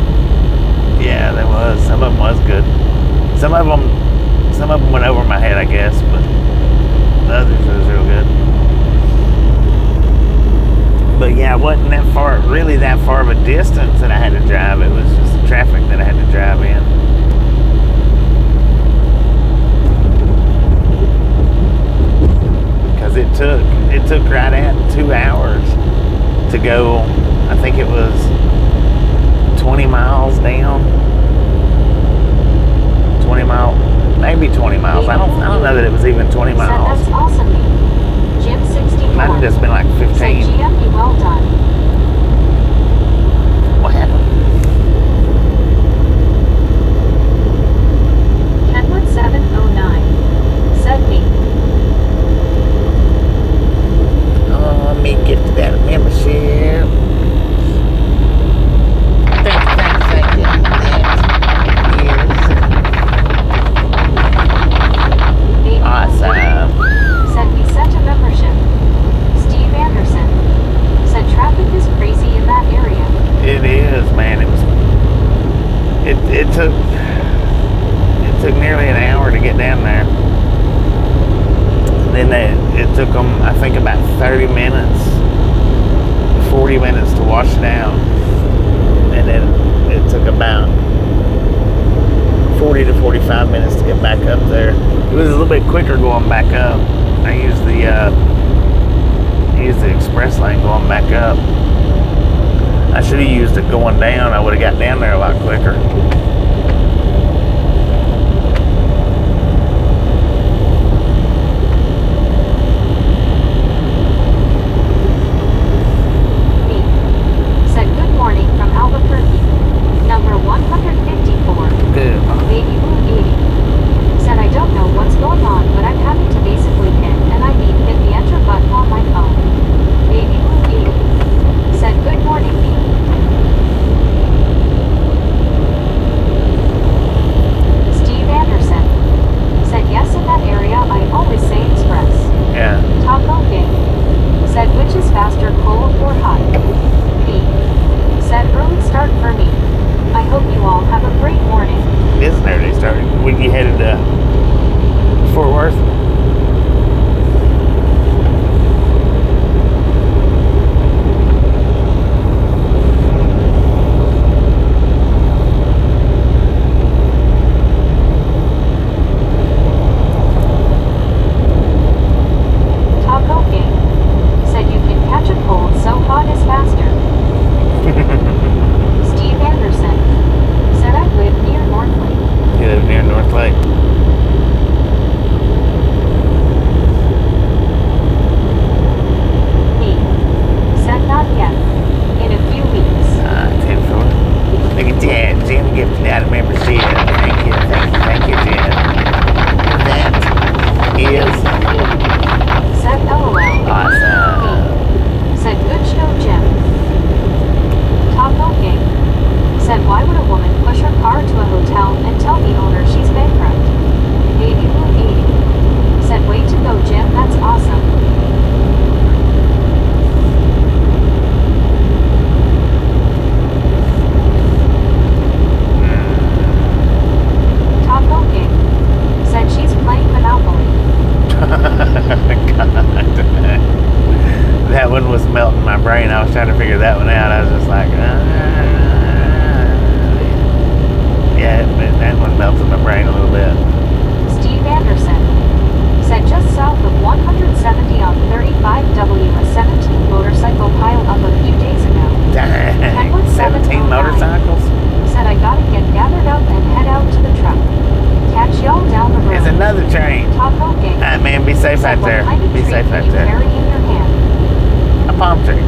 Yeah, there was. Some of them was good. Some of them went over my head, I guess, but the others was real good. But yeah, it wasn't really that far of a distance that I had to drive. It was just the traffic that I had to drive in. Because it took right at 2 hours to go. I think it was 20 miles down. 20 maybe 20 miles. I don't know that it was even 20 miles. Said that's awesome. Jim 64 Might have just been like 15. said GM, well done. What happened? Kenwood 709 said me. me gifted out a membership. Thank you. Baby Awesome. said we sent a membership. Steve Anderson said traffic is crazy in that area. It is, man. It took nearly an hour to get down there. Then it took them, I think, about 30 minutes, 40 minutes to wash down. And then it took about 40 to 45 minutes to get back up there. It was a little bit quicker going back up. I used the express lane going back up. I should have used it going down. I would have got down there a lot quicker. Said good morning from Albuquerque. Number 154. Good. Baby Blue 80. Said I don't know what's going on, but I'm having to basically hit the enter button on my phone. Baby Blue 80. Said good morning, me. Steve Anderson said yes, in that area I always say express. Yeah. Taco King said which is faster, cold or hot? Me said early start for me. I hope you all have a great morning. It is an early start. When you headed to Fort Worth? Taco King said you can catch a cold, so hot is faster. Steve Anderson said I live near Northlake. You live near Northlake. Me said not yet. In a few weeks. 10-4. Look at that. Jim gifted out a membership. Thank you, Jim. That is Said LOL. awesome. Me said good show, Jim. Taco King said why would a woman push her car to a hotel and tell the owner she's bankrupt? Baby Blue 80 said way to go, Jim, that's awesome. Taco King said she's playing Monopoly. God. That one was melting my brain. I was trying to figure that one out. I was just like, yeah, that one melted my brain a little bit. Steve Anderson said just south of 170 on 35W a 17 motorcycle piled up a few days ago. Dang, 17 motorcycles? Said I gotta get gathered up and head out to the truck. Catch y'all down the road. There's another train. Taco Gang. Alright, man, be safe Said out what there. kind of Be tree safe can out you there. carry in your hand? A palm tree.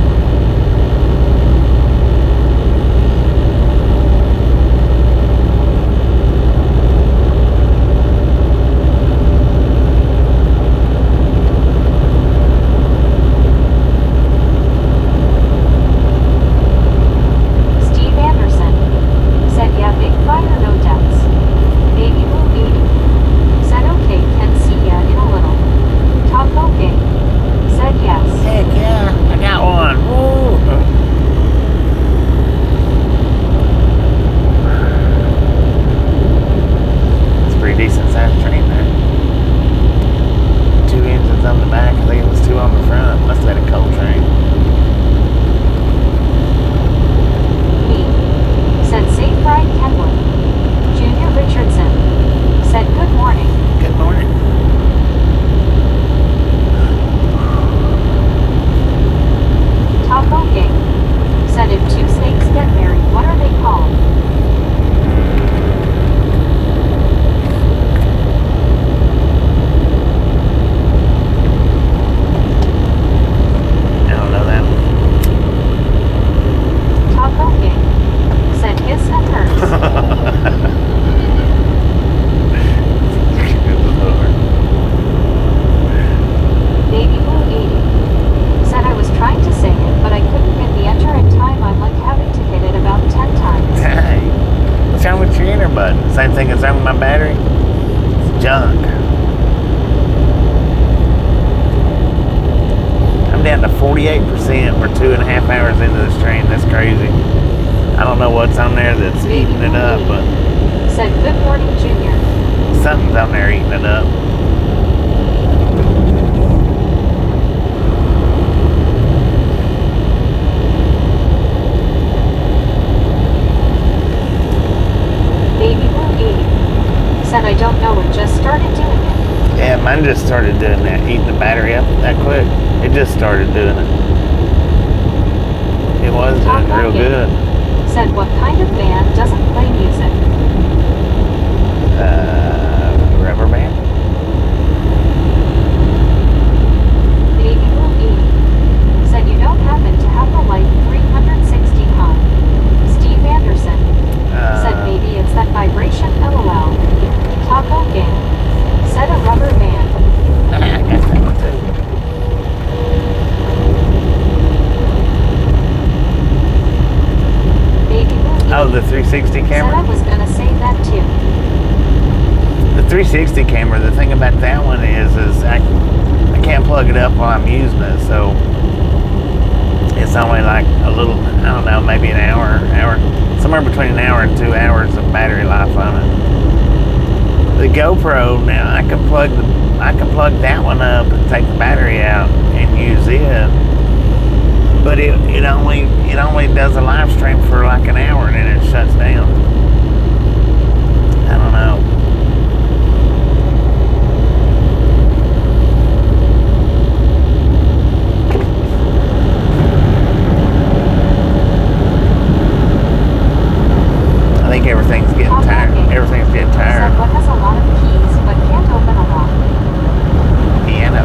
100%. We're 2.5 hours into this train. That's crazy. I don't know what's on there that's eating it up, but said good morning, Junior. something's on there eating it up. Baby Blue 8 said I don't know, it just started doing it. Yeah, mine just started doing that, eating the battery up that quick. It just started doing it. It was doing real good. Said what kind of band doesn't play music? Rubber band? Baby Blue 8 said you don't happen to have the light 360, huh? Steve Anderson said maybe it's that vibration, lol. Taco Gang said a rubber band. I got that one too. Baby Blue 8 Oh, the 360 said camera? I was gonna say that too. The 360 camera, the thing about that one is I can't plug it up while I'm using it, so it's only like a little, I don't know, maybe an hour, somewhere between an hour and 2 hours of battery life on it. The GoPro now, I can plug that one up and take the battery out and use it, but it only does a live stream for like an hour and then it shuts down. I don't know. I think everything's getting tired. Everything's getting tired. Said what has a lot of keys but can't open a lock? Piano.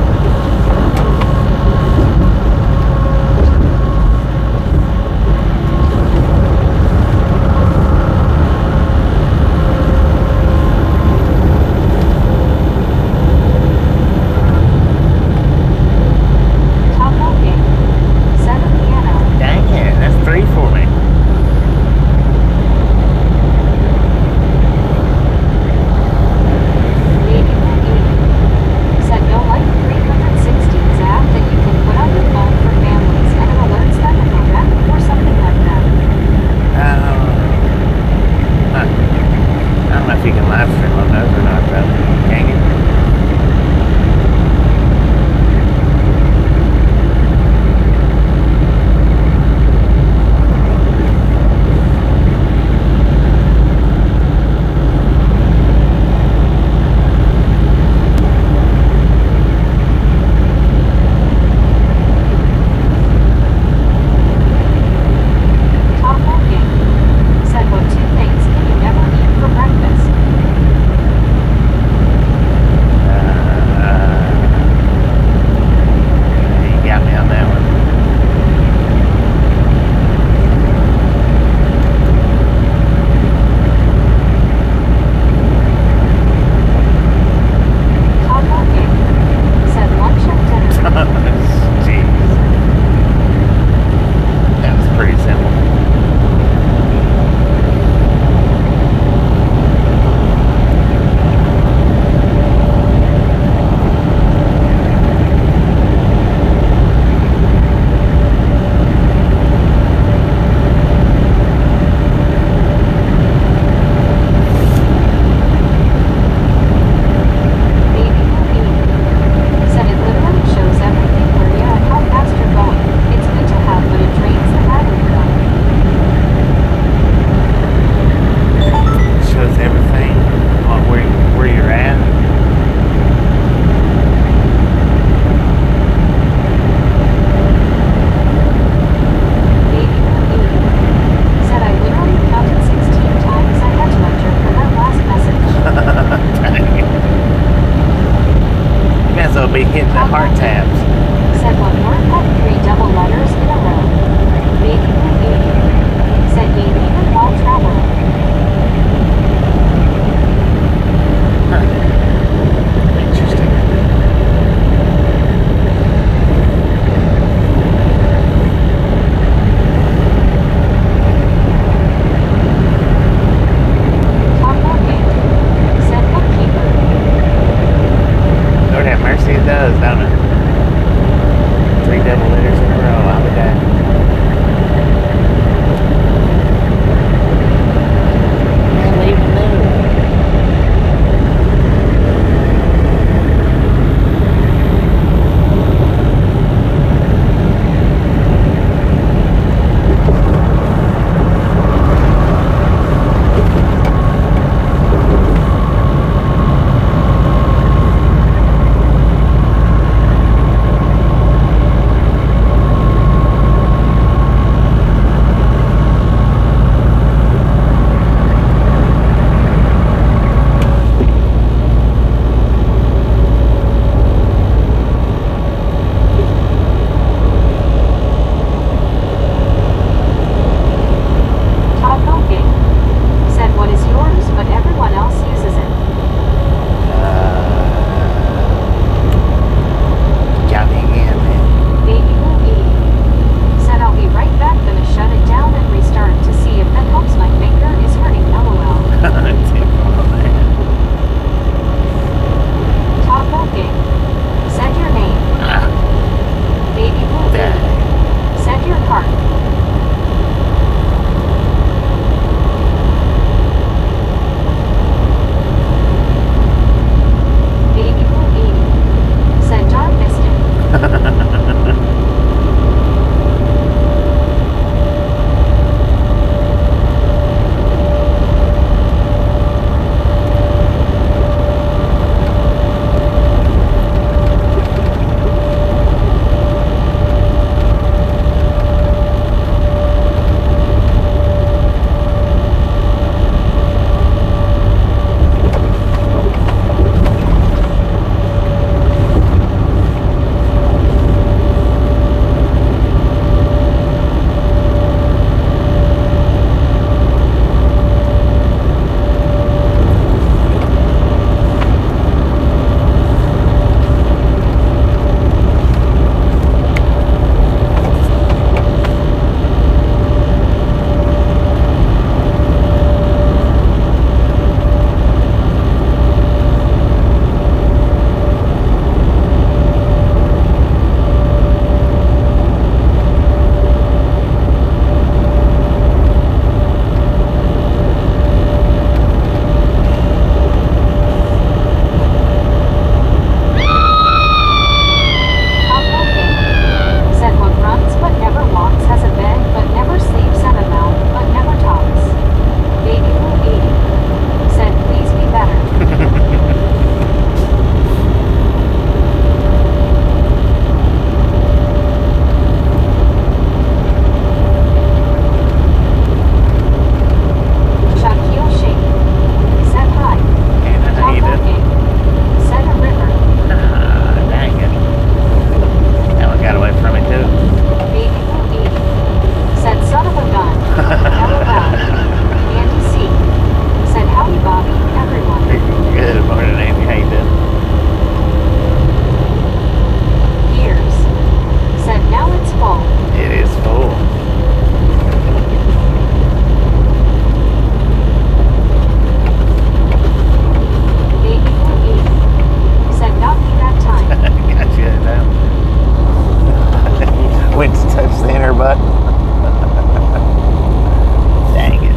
Taco Gang said a piano. Dang it, that's 3 for me. her butt. Dang it.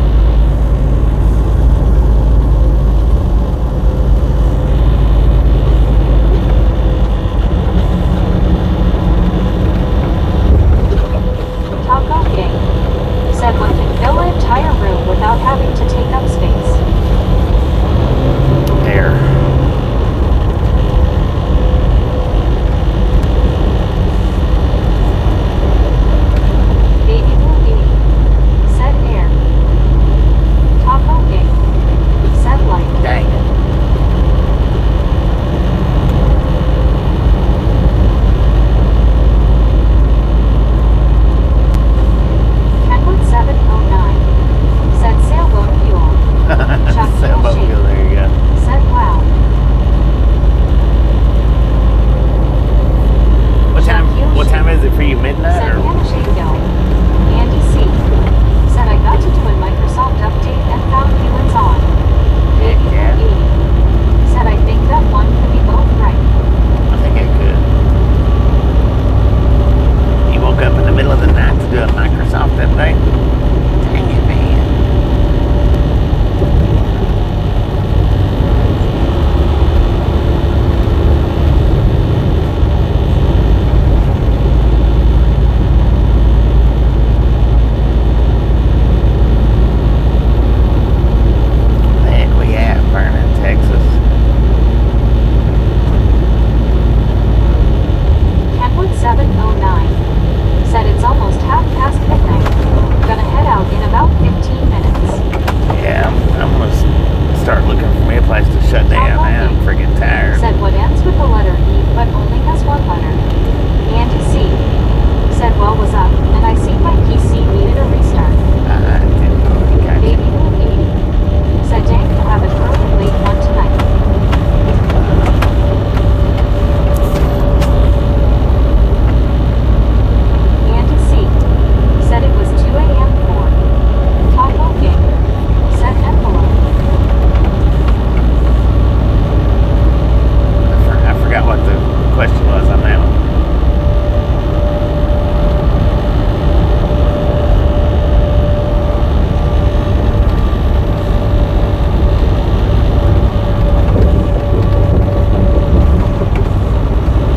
Taco Gang said one can fill an entire room without having to take up space. Air. Baby Blue Baby said air. Taco Gang said light. Dang it. Kenwood 709 said sailboat fuel. Chuck Sailboat Shape fuel, there you go. said wow. What time is it for you? Midnight Said or? Panashingo. Andy C said I got to do a Microsoft update and found humans on. Baby Yeah. Blue 80 said I think that one could be both right. I think it could. You woke up in the middle of the night to do a Microsoft update? Dang it, man. The heck we at, Vernon, Texas? Kenwood 709 said it's almost midnight. Gonna head out in about 15 minutes. Yeah, I'm gonna start looking for me a place to shut down now. I'm freaking tired. Said what ends with the letter E but only has one letter. Andy C said well was up and I see my PC needed a restart. I didn't catch Baby it. Blue 80 said dang we'll have an early late one tonight. Andy C said it was 2 a.m. for Taco Gang said envelope. I forgot what the question was on that one.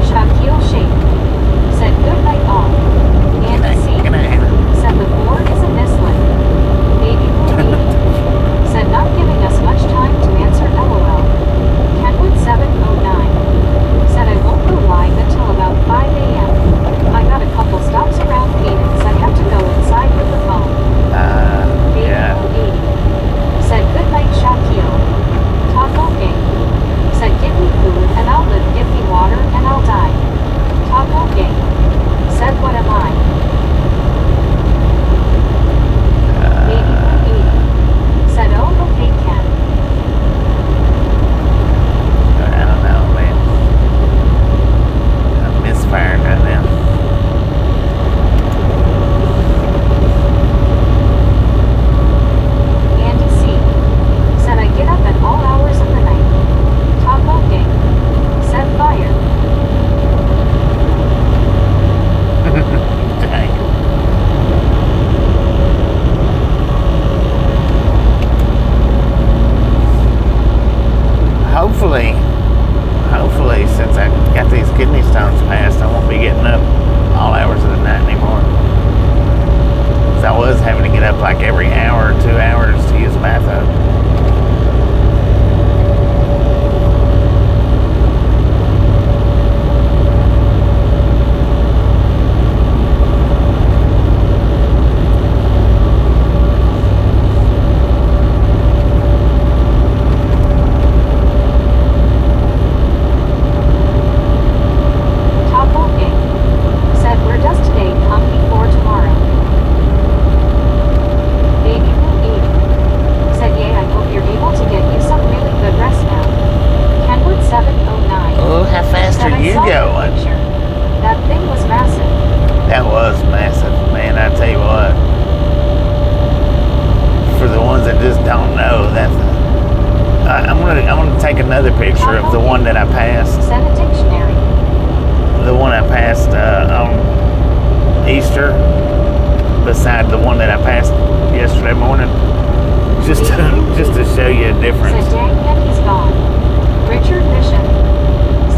Shaquille Shape said good night all. Andy C Good night, Hannah. said the board is a misled. Baby Blue 80 said not giving us much time to answer LOL. Kenwood 709 said I won't go live until about 5 a.m. I got a couple stops around Phoenix. I have to go inside with the phone. Baby Yeah. Blue 80 said good night Shaquille. Taco Gang said give me food and I'll live, give me water and I'll die. Taco Gang said what am I? Baby Blue 80 said oh okay Ken. I don't know, man. I'm misfiring right now. Andy C said I get up at all hours of the night. Taco Gang said fire. Dang. Hopefully, since I got these kidney stones passed, I won't be getting up all hours of the night anymore. 'Cause I was having to get up like every hour or 2 hours to use the bathroom. Taco Gang said where does today come before tomorrow? Baby Blue 80 said yay I hope you're able to get you some really good rest now. Kenwood 709 Oh, how fast said are I you saw your going? picture. That thing was massive. That was massive, man. I tell you what. For the ones that just don't know, that's. I'm gonna take another picture of the one that I passed. Send a dictionary. The one I passed on Easter. beside the one that I passed yesterday morning, just to show you a Said difference. dang yet he's gone. Richard Bishop.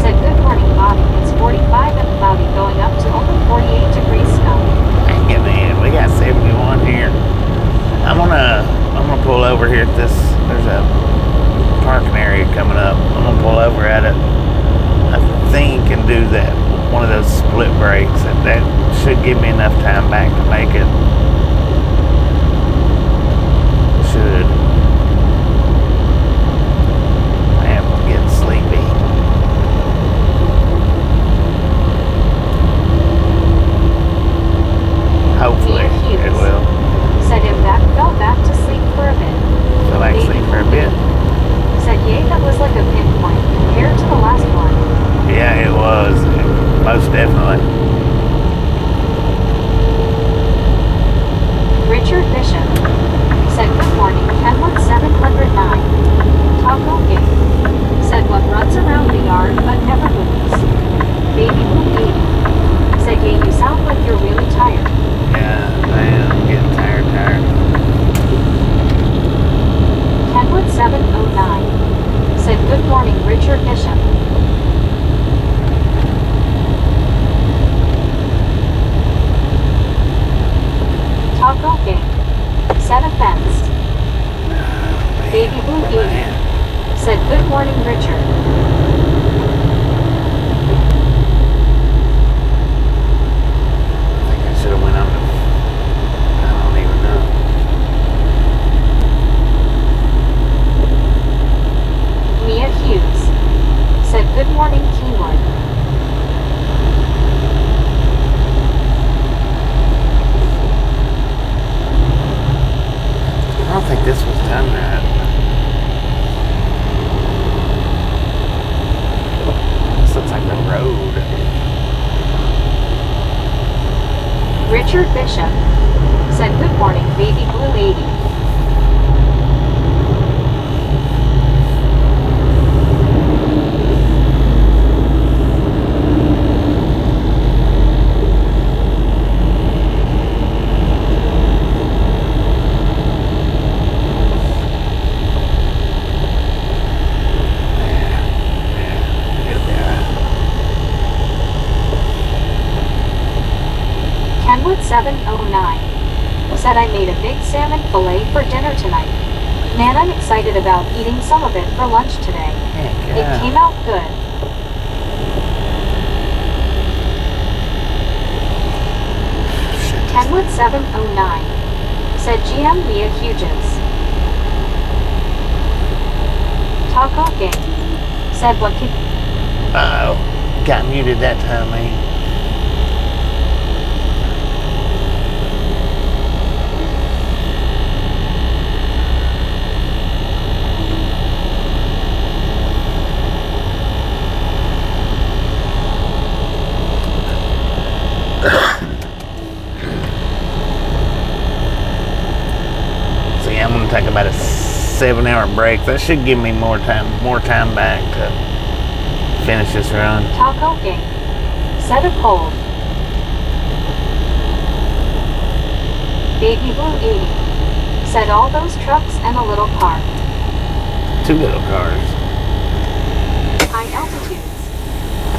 Said good morning Bobby. It's 45 and cloudy going up to only 48 degrees snow. Dang it, man, we got 71 here. I'm gonna pull over here at this. There's a parking area coming up. I'm gonna pull over at it. I think and do that one of those split breaks. That should give me enough time back to make it. Should. Man, I'm getting sleepy. Hopefully it will. Said him back fell back to sleep for a bit. Feel like sleep for a bit. Said yay, that was like a pinpoint compared to the last one. Yeah, it was. Most definitely. Richard Bishop. Said good morning, Kenwood 709. Taco Game. Said what runs around the yard but never moves. Baby Blue 80. Said yeah, you sound like you're really tired. Yeah, man, I'm getting tired. Kenwood 709. Said good morning, Richard Bishop. Taco Game. Said offense. Baby Blue 80. Said good morning, Richard. I think I should have went on the... I don't even know. Mia Hughes. Said good morning, Keywood. I don't think this was done right. This looks like the road. Richard Bishop. Said good morning, Baby Blue 80. Kenwood 709. Said I made a big salmon fillet for dinner tonight. Man, I'm excited about eating some of it for lunch today. Heck It yeah. came out good. Kenwood 709. Said GM Mia Hughes. Taco Gang. Said what could... Uh-oh. Got muted that time, man. I'm gonna take about a 7-hour break. That should give me more time back to finish this run. Taco Gang. Said a cold. Baby Blue 80. Said all those trucks and a little car. 2 little cars. High altitudes.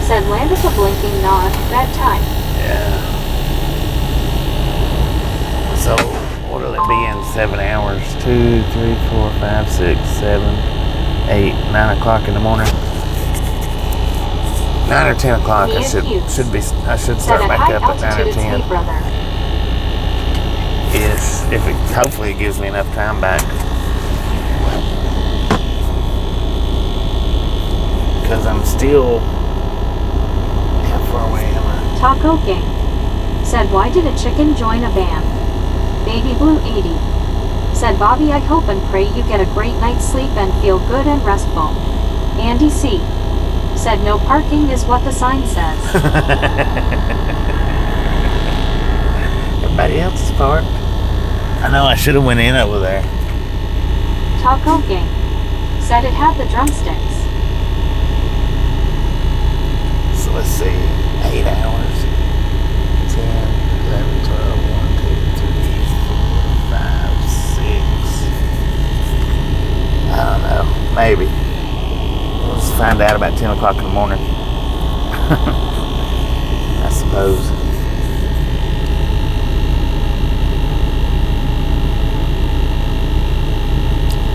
Said land with a blinking nod. Bedtime. Yeah. So what'll it be in 7 hours? 2, 3, 4, 5, 6, 7, 8, 9 o'clock in the morning. 9 or 10 o'clock. I should Said start at back high up at 9 or altitude 10. it's me, brother. Yes, hopefully it gives me enough time back. Because I'm still... How far away am I? Taco Gang. Said why did a chicken join a band? Baby Blue 80. Said Bobby, I hope and pray you get a great night's sleep and feel good and restful. Andy C. Said no parking is what the sign says. Everybody else is parked. I know I should have went in over there. Taco Gang. Said it had the drumsticks. So let's see. 8 hours. 10, 11, 12, 1, 2, 3, find out about 10 o'clock in the morning. I suppose.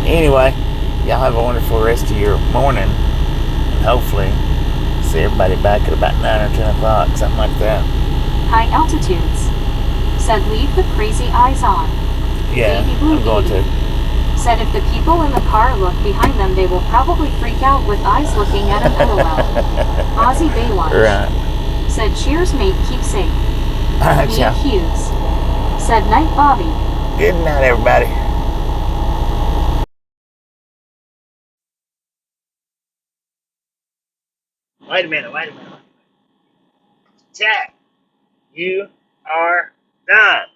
Anyway, y'all have a wonderful rest of your morning. And hopefully, see everybody back at about 9 or 10 o'clock, something like that. High altitudes. Said leave the crazy eyes on. Yeah, Baby blue I'm going baby. to. Said if the people in the car look behind them, they will probably freak out with eyes looking at them. LOL. Aussie Baywatch. Right. Said cheers mate, keep safe. Alright, Ian y'all. Hughes. Said night Bobby. Good night, everybody. Wait a minute. Chat. You are done.